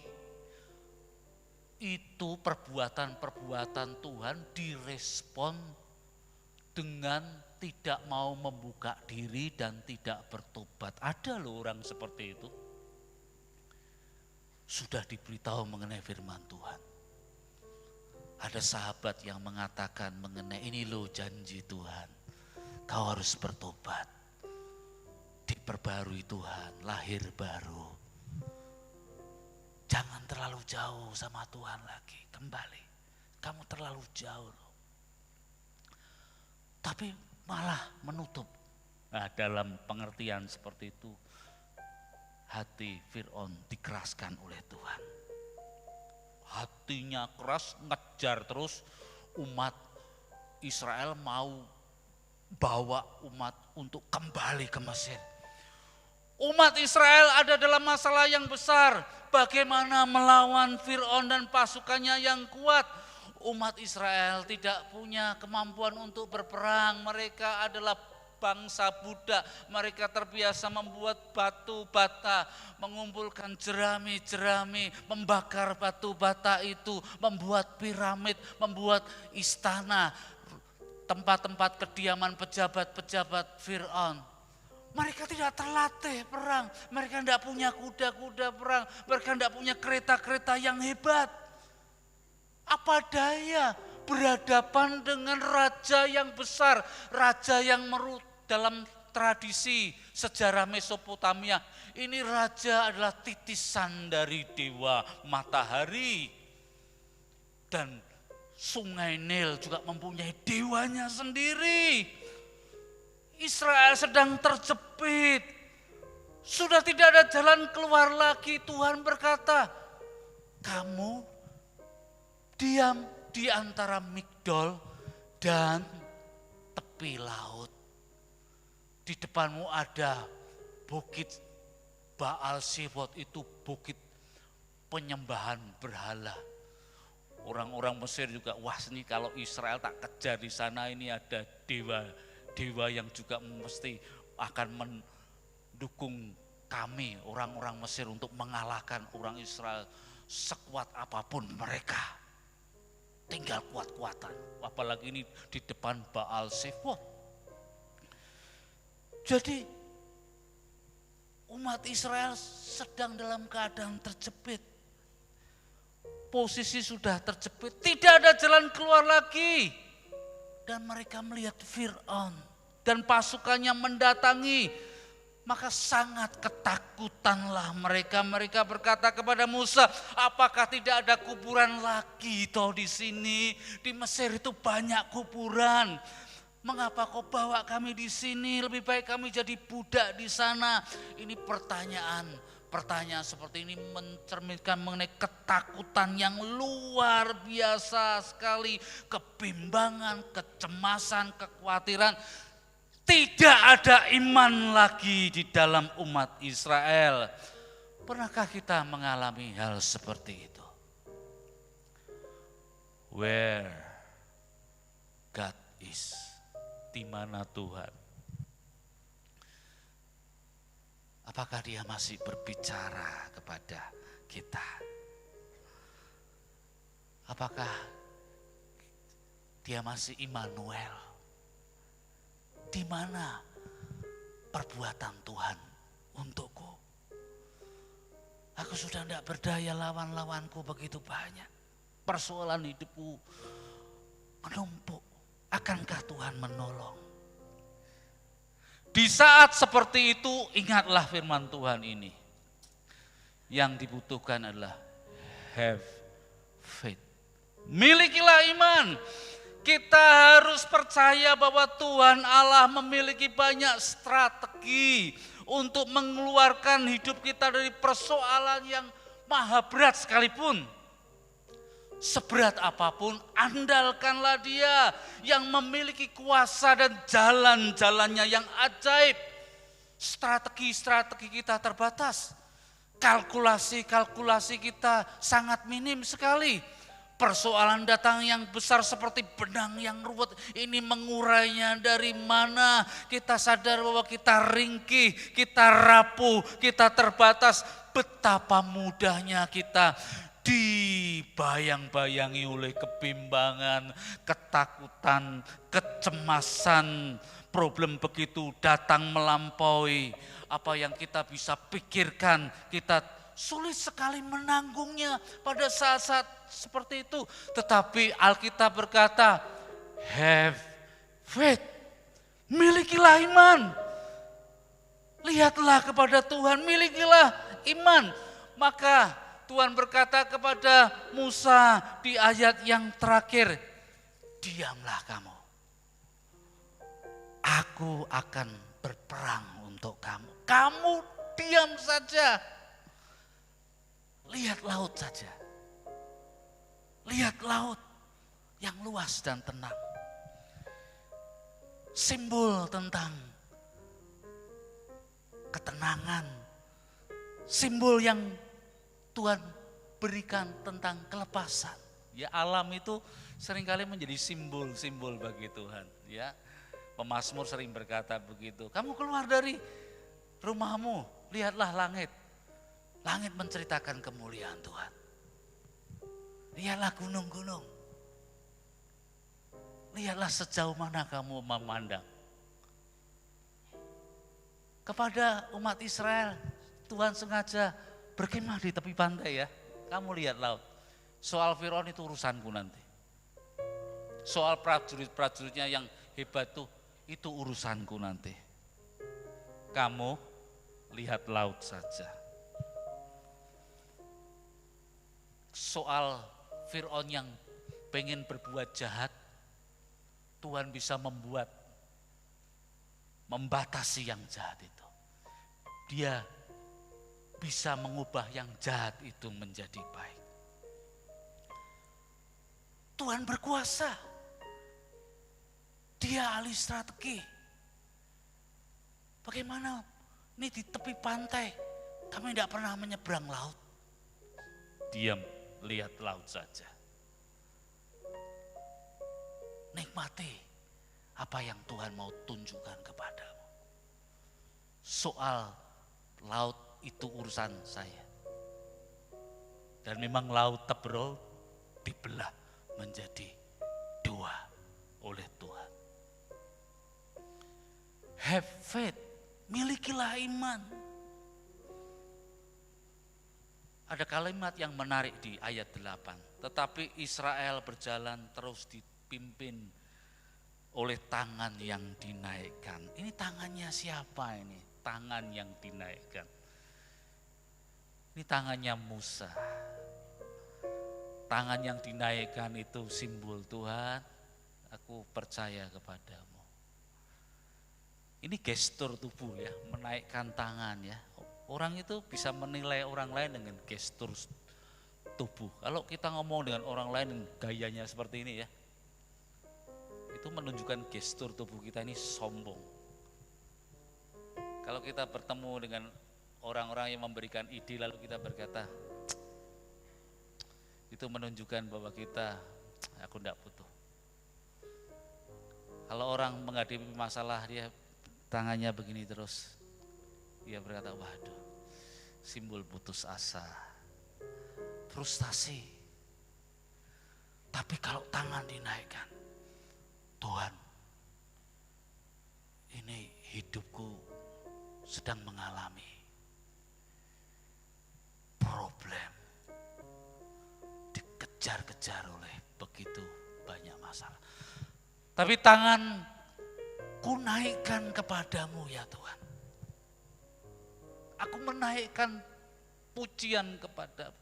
F: itu perbuatan-perbuatan Tuhan direspon dengan tidak mau membuka diri dan tidak bertobat. Ada loh orang seperti itu. Sudah diberitahu mengenai firman Tuhan. Ada sahabat yang mengatakan mengenai ini loh janji Tuhan. Kau harus bertobat. Diperbarui Tuhan, lahir baru. Jangan terlalu jauh sama Tuhan lagi, kembali. Kamu terlalu jauh loh. Tapi malah menutup. Nah, dalam pengertian seperti itu, hati Fir'aun dikeraskan oleh Tuhan. Hatinya keras, ngejar terus umat Israel, mau bawa umat untuk kembali ke Mesir. Umat Israel ada dalam masalah yang besar. Bagaimana melawan Fir'aun dan pasukannya yang kuat. Umat Israel tidak punya kemampuan untuk berperang. Mereka adalah bangsa budak, mereka terbiasa membuat batu bata, mengumpulkan jerami-jerami, membakar batu bata itu, membuat piramid, membuat istana, tempat-tempat kediaman pejabat-pejabat Fir'aun. Mereka tidak terlatih perang, mereka tidak punya kuda-kuda perang, mereka tidak punya kereta-kereta yang hebat. Apa daya berhadapan dengan raja yang besar, raja yang dalam tradisi sejarah Mesopotamia. Ini raja adalah titisan dari dewa matahari. Dan Sungai Nil juga mempunyai dewanya sendiri. Israel sedang terjepit. Sudah tidak ada jalan keluar lagi. Tuhan berkata, kamu diam di antara Migdol dan tepi laut. Di depanmu ada bukit Baal Sifot, itu bukit penyembahan berhala. Orang-orang Mesir juga, wah ini kalau Israel tak kejar di sana, ini ada dewa yang juga mesti akan mendukung kami orang-orang Mesir untuk mengalahkan orang Israel sekuat apapun mereka. Tinggal kuat-kuatan, apalagi ini di depan Baal Sifot. Jadi umat Israel sedang dalam keadaan terjepit. Posisi sudah terjepit, tidak ada jalan keluar lagi. Dan mereka melihat Fir'aun dan pasukannya mendatangi. Maka sangat ketakutanlah mereka. Mereka berkata kepada Musa, apakah tidak ada kuburan lagi toh di sini? Di Mesir itu banyak kuburan. Mengapa kau bawa kami di sini? Lebih baik kami jadi budak di sana. Ini pertanyaan seperti ini mencerminkan mengenai ketakutan yang luar biasa sekali. Kebimbangan, kecemasan, kekhawatiran. Tidak ada iman lagi di dalam umat Israel. Pernahkah kita mengalami hal seperti itu? Where God is. Di mana Tuhan? Apakah Dia masih berbicara kepada kita? Apakah Dia masih Immanuel? Di mana perbuatan Tuhan untukku? Aku sudah tidak berdaya, lawan-lawanku begitu banyak. Persoalan hidupku menumpuk. Akankah Tuhan menolong? Di saat seperti itu ingatlah firman Tuhan ini. Yang dibutuhkan adalah have faith. Milikilah iman. Kita harus percaya bahwa Tuhan Allah memiliki banyak strategi untuk mengeluarkan hidup kita dari persoalan yang maha berat sekalipun, seberat apapun, andalkanlah Dia yang memiliki kuasa dan jalan-jalannya yang ajaib. Strategi-strategi kita terbatas, kalkulasi-kalkulasi kita sangat minim sekali. Persoalan datang yang besar seperti benang yang ruwet, ini mengurainya dari mana? Kita sadar bahwa kita ringkih, kita rapuh, kita terbatas. Betapa mudahnya kita dibayang-bayangi oleh kebimbangan, ketakutan, kecemasan. Problem begitu datang melampaui apa yang kita bisa pikirkan. Kita sulit sekali menanggungnya pada saat-saat seperti itu. Tetapi Alkitab berkata, have faith, milikilah iman. Lihatlah kepada Tuhan, milikilah iman. Maka Tuhan berkata kepada Musa di ayat yang terakhir, diamlah kamu. Aku akan berperang untuk kamu. Kamu diam saja. Lihat laut saja. Lihat laut yang luas dan tenang. Simbol tentang ketenangan. Simbol yang Tuhan berikan tentang kelepasan. Ya, alam itu seringkali menjadi simbol-simbol bagi Tuhan. Ya, pemazmur sering berkata begitu. Kamu keluar dari rumahmu, lihatlah langit. Langit menceritakan kemuliaan Tuhan. Lihatlah gunung-gunung. Lihatlah sejauh mana kamu memandang. Kepada umat Israel, Tuhan sengaja berkemah di tepi pantai ya. Kamu lihat laut. Soal Firaun itu urusanku nanti. Soal prajurit-prajuritnya yang hebat tuh, itu urusanku nanti. Kamu lihat laut saja. Soal Firaun yang pengen berbuat jahat, Tuhan bisa membatasi yang jahat itu. Dia bisa mengubah yang jahat itu menjadi baik. Tuhan berkuasa. Dia ahli strategi. Bagaimana ini di tepi pantai, kami tidak pernah menyeberang laut. Diam, lihat laut saja. Nikmati apa yang Tuhan mau tunjukkan kepadamu. Soal laut itu urusan saya. Dan memang laut Tebrol dibelah menjadi dua oleh Tuhan. Have faith, milikilah iman. Ada kalimat yang menarik di ayat 8. Tetapi Israel berjalan terus dipimpin oleh tangan yang dinaikkan. Ini tangannya siapa ini? Tangan yang dinaikkan. Ini tangannya Musa. Tangan yang dinaikkan itu simbol Tuhan, aku percaya kepadamu. Ini gestur tubuh ya, menaikkan tangan ya. Orang itu bisa menilai orang lain dengan gestur tubuh. Kalau kita ngomong dengan orang lain gayanya seperti ini ya, itu menunjukkan gestur tubuh kita ini sombong. Kalau kita bertemu dengan orang-orang yang memberikan ide lalu kita berkata, itu menunjukkan bahwa kita, aku tidak butuh. Kalau orang menghadapi masalah dia tangannya begini terus, dia berkata, waduh, simbol putus asa, frustasi. Tapi kalau tangan dinaikkan, Tuhan, ini hidupku sedang mengalami problem, dikejar-kejar oleh begitu banyak masalah. Tapi tangan ku naikkan kepadamu ya Tuhan. Aku menaikkan pujian kepadamu.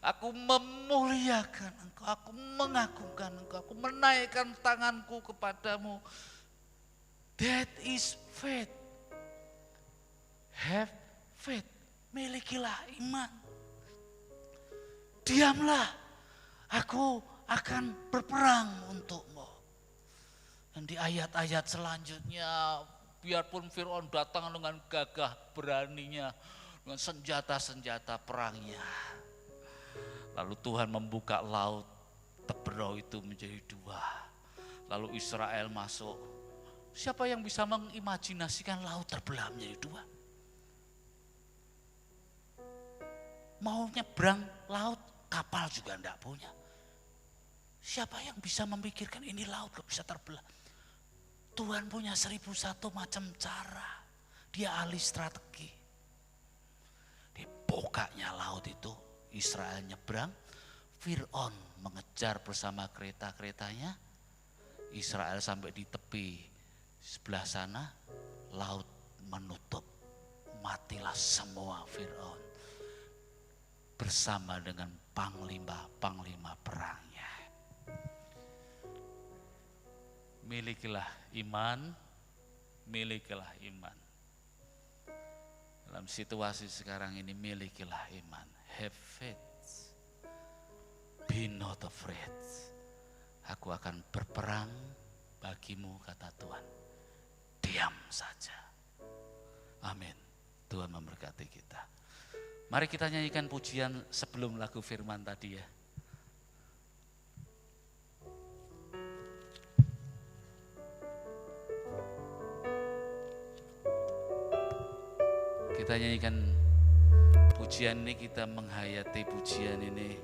F: Aku memuliakan Engkau, aku mengagungkan Engkau, aku menaikkan tanganku kepadamu. That is faith. Have faith. Milikilah iman. diamlah, aku akan berperang untukmu. Dan di ayat-ayat selanjutnya, biarpun Fir'aun datang dengan gagah beraninya, dengan senjata-senjata perangnya. Lalu Tuhan membuka laut Teberau itu menjadi dua. Lalu Israel masuk. Siapa yang bisa mengimajinasikan laut terbelah menjadi dua? Mau nyebrang laut, kapal juga enggak punya. Siapa yang bisa memikirkan ini laut kok bisa terbelah? Tuhan punya 1001 macam cara. Dia ahli strategi. Di pokoknya laut itu Israel nyebrang, Fir'aun mengejar bersama kereta-keretanya. Israel sampai di tepi sebelah sana, laut menutup. Matilah semua Fir'aun bersama dengan panglima perangnya. Milikilah iman, milikilah iman. Dalam situasi sekarang ini milikilah iman. Have faith, be not afraid. Aku akan berperang bagimu, kata Tuhan. Diam saja. Amin. Tuhan memberkati kita. Mari kita nyanyikan pujian sebelum lagu firman tadi ya. Kita nyanyikan pujian ini, kita menghayati pujian ini.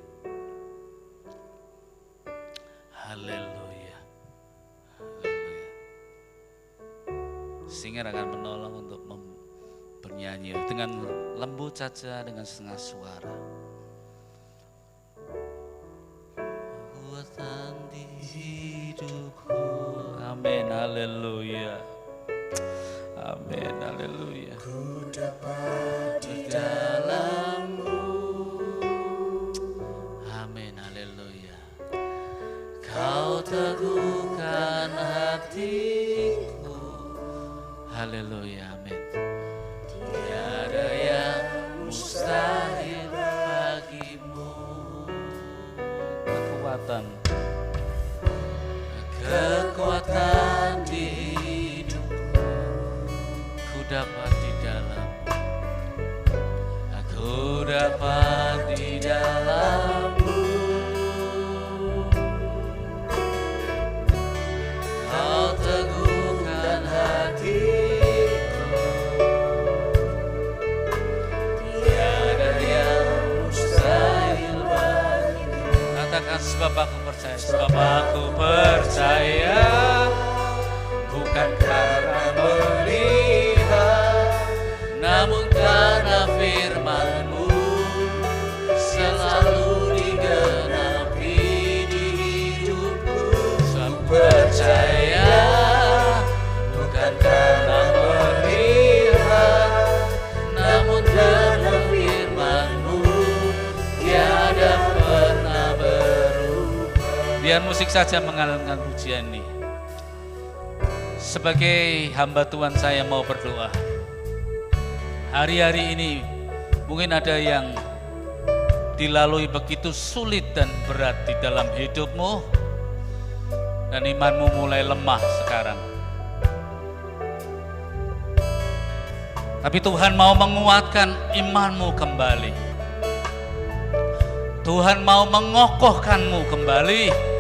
F: Haleluya. Haleluya. Singer akan menolong untuk bernyanyi dengan lembut saja, dengan setengah suara. Kekuatan di hidupku. Amin. Haleluya. Amin. Haleluya.
E: Ku dapat di dalammu.
F: Amin. Haleluya. Kau teguhkan hatiku. Haleluya. Amin. Tiada yang mustahil bagimu. Kekuatan di hidupku. Ku dapat di dalam. Aku dapat di dalammu. Kau teguhkan hatiku. Tiada yang mustahil bagimu. Katakan sebab aku percaya. Sebab aku percaya. Bukan karena melihat, namun karena firman-Mu selalu digenapi di hidupku. Sebab percaya, bukan karena melihat, namun karena firman-Mu tiada pernah berubah. Biar musik saja mengalunkan pujian ini. Sebagai hamba Tuhan saya mau berdoa. Hari-hari ini mungkin ada yang dilalui begitu sulit dan berat di dalam hidupmu. Dan imanmu mulai lemah sekarang. Tapi Tuhan mau menguatkan imanmu kembali. Tuhan mau mengokohkanmu kembali.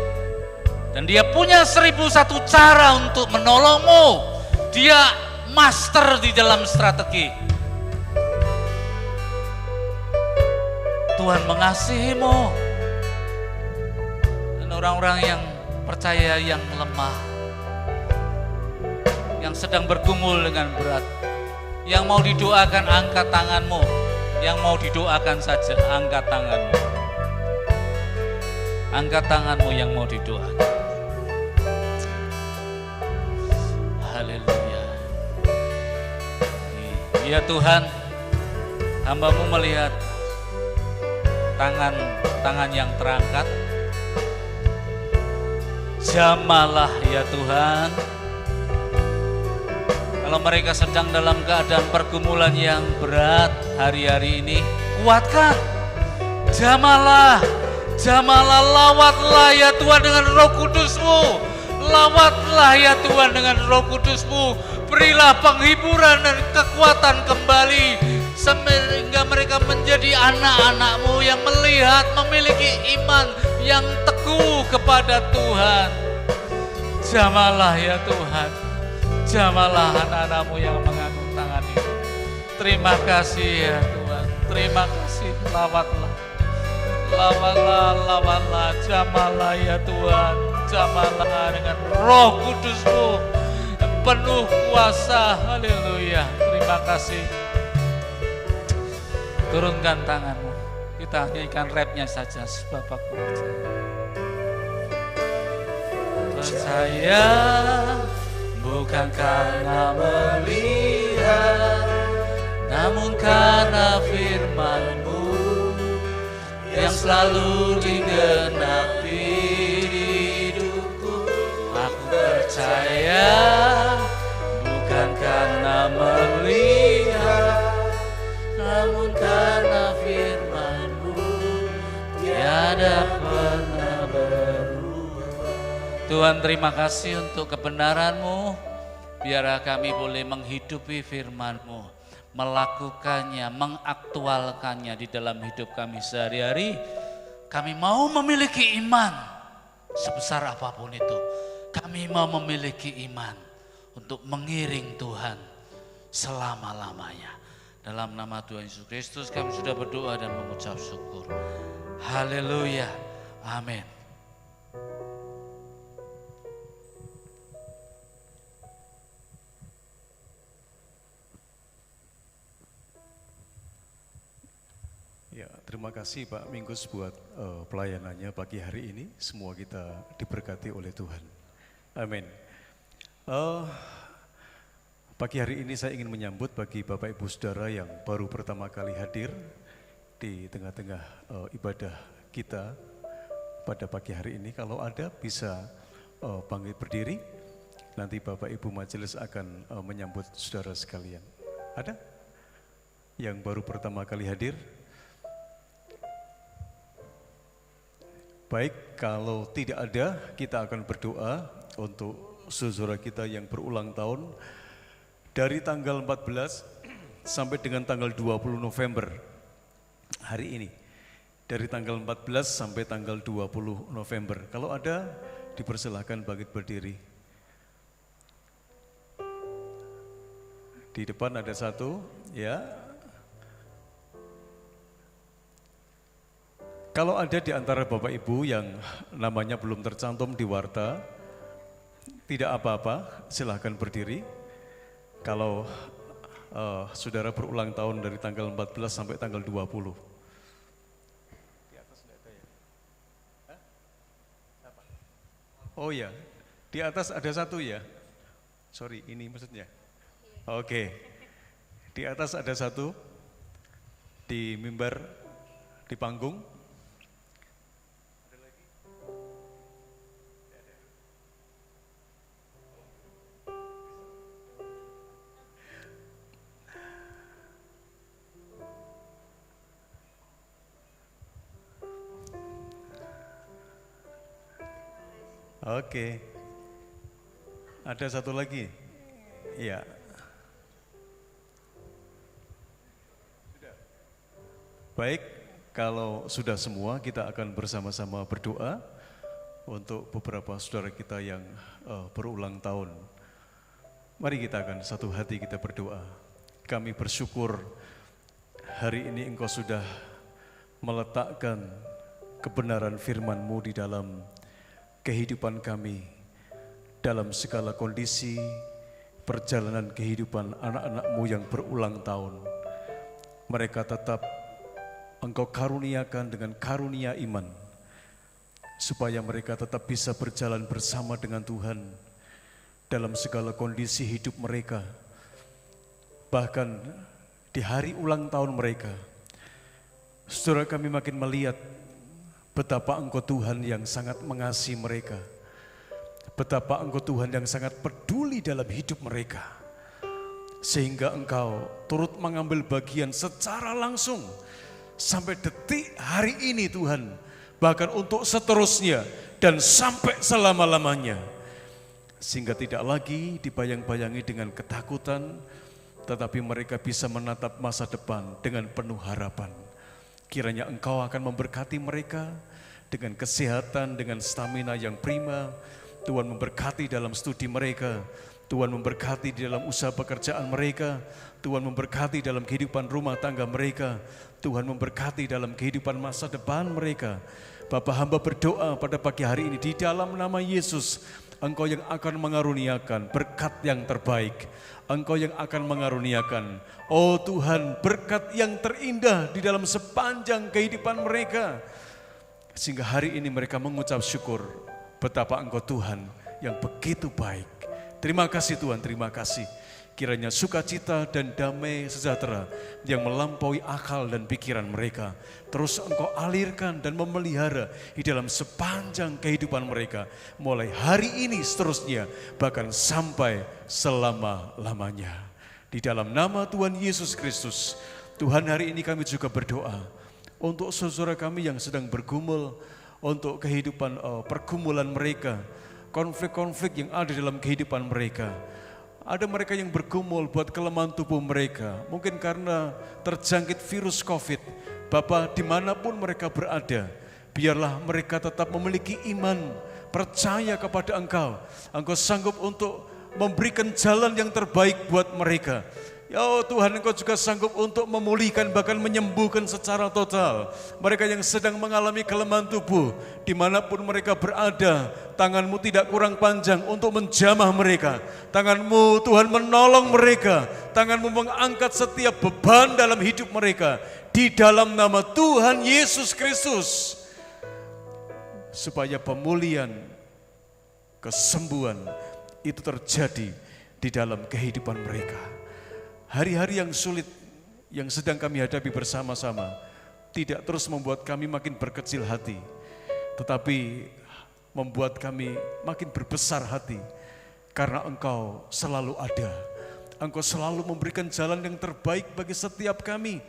F: Dan dia punya 1001 cara untuk menolongmu. Dia master di dalam strategi. Tuhan mengasihimu. Dan orang-orang yang percaya yang lemah, yang sedang bergumul dengan berat, yang mau didoakan angkat tanganmu. Yang mau didoakan saja angkat tanganmu. Angkat tanganmu yang mau didoakan. Haleluya. Ya Tuhan, hamba-Mu melihat tangan yang terangkat. Jamahlah ya Tuhan. Kalau mereka sedang dalam keadaan pergumulan yang berat hari-hari ini, kuatkan. Jamahlah, jamahlah, lawatlah ya Tuhan dengan Roh Kudus-Mu. Lawatlah ya Tuhan dengan Roh Kudus-Mu. Berilah penghiburan dan kekuatan kembali sehingga mereka menjadi anak-anak-Mu yang melihat, memiliki iman yang teguh kepada Tuhan. Jamahlah ya Tuhan, jamahlah anak-anak-Mu yang mengangkat tangan ini. Terima kasih ya Tuhan, terima kasih. Lawatlah, lawatlah, lawatlah, jamahlah ya Tuhan, jamahlah dengan Roh Kudus-Mu penuh kuasa. Haleluya, terima kasih. Turunkan tanganmu, kita nyanyikan rapnya saja. Bapakku percaya, bukan karena melihat, namun karena firman-Mu yang selalu digenapi hidupku. Aku percaya, bukan karena melihat, namun karena firman-Mu tiada pernah berubah. Tuhan, terima kasih untuk kebenaran-Mu. Biarlah kami boleh menghidupi firman-Mu, melakukannya, mengaktualkannya di dalam hidup kami sehari-hari. Kami mau memiliki iman sebesar apapun itu. Kami mau memiliki iman untuk mengiring Tuhan selama-lamanya. Dalam nama Tuhan Yesus Kristus kami sudah berdoa dan mengucap syukur. Haleluya. Amin.
G: Ya, terima kasih Pak Minggus buat pelayanannya pagi hari ini. Semua kita diberkati oleh Tuhan. Amin. Pagi hari ini saya ingin menyambut bagi Bapak Ibu Saudara yang baru pertama kali hadir di tengah-tengah ibadah kita pada pagi hari ini. Kalau ada bisa bangkit berdiri, nanti Bapak Ibu Majelis akan menyambut saudara sekalian. Ada yang baru pertama kali hadir? Baik, kalau tidak ada, kita akan berdoa untuk saudara kita yang berulang tahun dari tanggal 14 sampai dengan tanggal 20 November hari ini. Dari tanggal 14 sampai tanggal 20 November. Kalau ada, dipersilahkan bangkit berdiri. Di depan ada satu, ya. Kalau ada di antara Bapak Ibu yang namanya belum tercantum di warta, tidak apa-apa, silahkan berdiri. Kalau saudara berulang tahun dari tanggal 14 sampai tanggal 20. Di atas tidak ada ya? Oh ya, di atas ada satu ya? Sorry, ini maksudnya? Oke, di atas ada satu, di mimbar, di panggung. Oke, ada satu lagi, ya. Baik, kalau sudah semua kita akan bersama-sama berdoa untuk beberapa saudara kita yang berulang tahun. Mari kita akan satu hati kita berdoa. Kami bersyukur hari ini Engkau sudah meletakkan kebenaran firman-Mu di dalam kehidupan kami, dalam segala kondisi perjalanan kehidupan anak-anak-Mu yang berulang tahun. Mereka tetap Engkau karuniakan dengan karunia iman, supaya mereka tetap bisa berjalan bersama dengan Tuhan dalam segala kondisi hidup mereka. Bahkan di hari ulang tahun mereka, saudara kami makin melihat betapa Engkau Tuhan yang sangat mengasihi mereka. Betapa Engkau Tuhan yang sangat peduli dalam hidup mereka. Sehingga Engkau turut mengambil bagian secara langsung sampai detik hari ini Tuhan, bahkan untuk seterusnya dan sampai selama-lamanya. Sehingga tidak lagi dibayang-bayangi dengan ketakutan, tetapi mereka bisa menatap masa depan dengan penuh harapan. Kiranya Engkau akan memberkati mereka dengan kesehatan, dengan stamina yang prima. Tuhan memberkati dalam studi mereka, Tuhan memberkati di dalam usaha pekerjaan mereka, Tuhan memberkati dalam kehidupan rumah tangga mereka, Tuhan memberkati dalam kehidupan masa depan mereka. Bapa, hamba berdoa pada pagi hari ini di dalam nama Yesus, Engkau yang akan mengaruniakan berkat yang terbaik, Engkau yang akan mengaruniakan, oh Tuhan, berkat yang terindah di dalam sepanjang kehidupan mereka. Sehingga hari ini mereka mengucap syukur betapa Engkau Tuhan yang begitu baik. Terima kasih Tuhan, terima kasih. Kiranya sukacita dan damai sejahtera yang melampaui akal dan pikiran mereka terus Engkau alirkan dan memelihara di dalam sepanjang kehidupan mereka, mulai hari ini seterusnya, bahkan sampai selama-lamanya. Di dalam nama Tuhan Yesus Kristus, Tuhan, hari ini kami juga berdoa untuk saudara kami yang sedang bergumul, untuk kehidupan pergumulan mereka, konflik-konflik yang ada dalam kehidupan mereka. Ada mereka yang bergumul buat kelemahan tubuh mereka, mungkin karena terjangkit virus COVID. Bapa, dimanapun mereka berada, biarlah mereka tetap memiliki iman, percaya kepada Engkau. Engkau sanggup untuk memberikan jalan yang terbaik buat mereka. Ya Tuhan, Engkau juga sanggup untuk memulihkan, bahkan menyembuhkan secara total mereka yang sedang mengalami kelemahan tubuh. Dimanapun mereka berada, tangan-Mu tidak kurang panjang untuk menjamah mereka. Tangan-Mu Tuhan menolong mereka, tangan-Mu mengangkat setiap beban dalam hidup mereka. Di dalam nama Tuhan Yesus Kristus, supaya pemulihan, kesembuhan itu terjadi di dalam kehidupan mereka. Hari-hari yang sulit yang sedang kami hadapi bersama-sama tidak terus membuat kami makin berkecil hati, tetapi membuat kami makin berbesar hati, karena Engkau selalu ada. Engkau selalu memberikan jalan yang terbaik bagi setiap kami,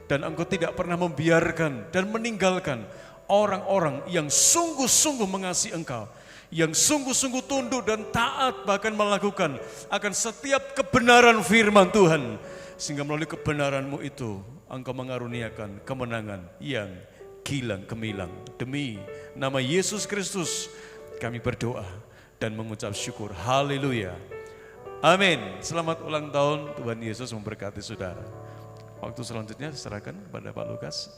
G: dan Engkau tidak pernah membiarkan dan meninggalkan orang-orang yang sungguh-sungguh mengasihi Engkau, yang sungguh-sungguh tunduk dan taat, bahkan melakukan akan setiap kebenaran firman Tuhan. Sehingga melalui kebenaran-Mu itu Engkau mengaruniakan kemenangan yang gilang gemilang. Demi nama Yesus Kristus kami berdoa dan mengucap syukur. Haleluya. Amin. Selamat ulang tahun, Tuhan Yesus memberkati saudara. Waktu selanjutnya serahkan kepada Pak Lukas.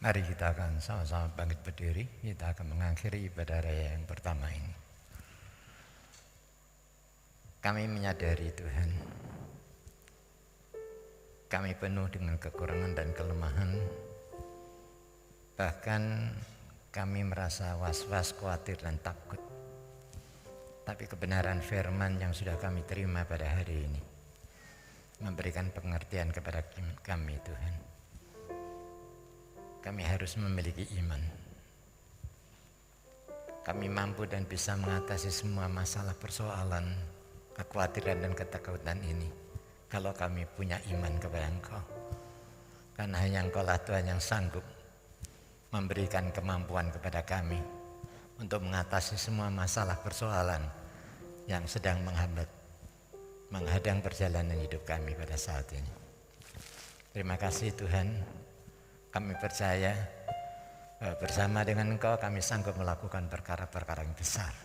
C: Mari kita akan sama-sama bangkit berdiri, kita akan mengakhiri ibadah raya yang pertama ini. Kami menyadari Tuhan, kami penuh dengan kekurangan dan kelemahan, bahkan kami merasa was-was, khawatir dan takut. Tapi kebenaran firman yang sudah kami terima pada hari ini memberikan pengertian kepada kami Tuhan. Kami harus memiliki iman. Kami mampu dan bisa mengatasi semua masalah, persoalan, kekhawatiran dan ketakutan ini kalau kami punya iman kepada Engkau. Karena hanya Engkau lah Tuhan yang sanggup memberikan kemampuan kepada kami untuk mengatasi semua masalah, persoalan yang sedang menghadang perjalanan hidup kami pada saat ini. Terima kasih Tuhan. Kami percaya bersama dengan Engkau kami sanggup melakukan perkara-perkara yang besar.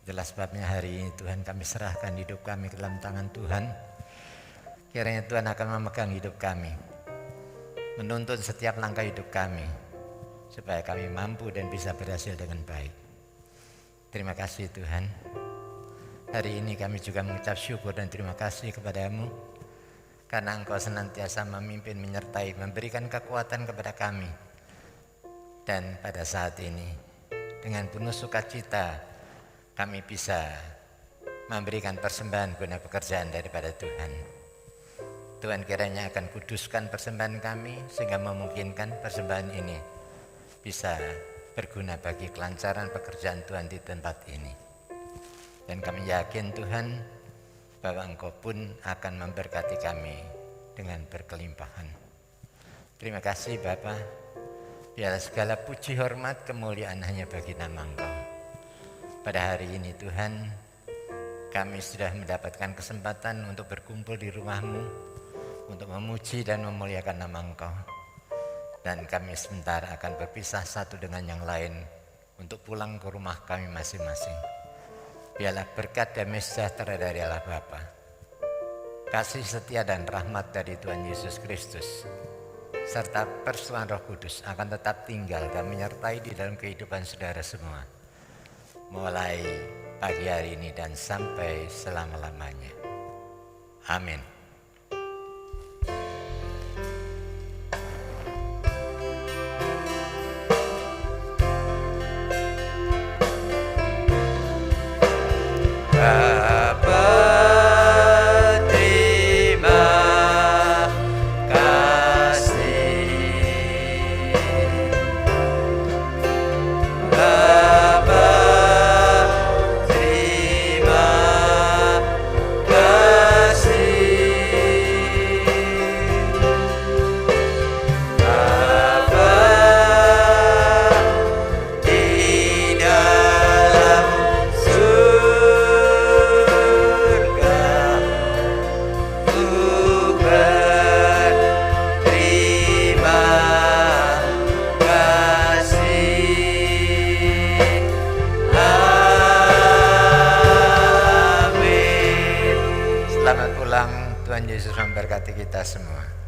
C: Jelas sebabnya hari ini Tuhan kami serahkan hidup kami ke dalam tangan Tuhan. Kiranya Tuhan akan memegang hidup kami, menuntun setiap langkah hidup kami, supaya kami mampu dan bisa berhasil dengan baik. Terima kasih Tuhan. Hari ini kami juga mengucap syukur dan terima kasih kepada-Mu, karena Engkau senantiasa memimpin, menyertai, memberikan kekuatan kepada kami. Dan pada saat ini, dengan penuh sukacita, kami bisa memberikan persembahan guna pekerjaan daripada Tuhan. Tuhan kiranya akan kuduskan persembahan kami, sehingga memungkinkan persembahan ini bisa berguna bagi kelancaran pekerjaan Tuhan di tempat ini. Dan kami yakin Tuhan bahwa Engkau pun akan memberkati kami dengan berkelimpahan. Terima kasih Bapa. Biarlah segala puji, hormat, kemuliaan hanya bagi nama Engkau. Pada hari ini Tuhan, kami sudah mendapatkan kesempatan untuk berkumpul di rumah-Mu, untuk memuji dan memuliakan nama Engkau. Dan kami sebentar akan berpisah satu dengan yang lain untuk pulang ke rumah kami masing-masing. Biarlah berkat damai sejahtera dari Allah Bapa, kasih setia dan rahmat dari Tuhan Yesus Kristus, serta persekutuan Roh Kudus akan tetap tinggal dan menyertai di dalam kehidupan saudara semua, mulai pagi hari ini dan sampai selama-lamanya. Amin. Bapa, terima kasih. Bapa, terima kasih. Bapa di dalam Selamat pulang, Tuhan Yesus memberkati kita semua.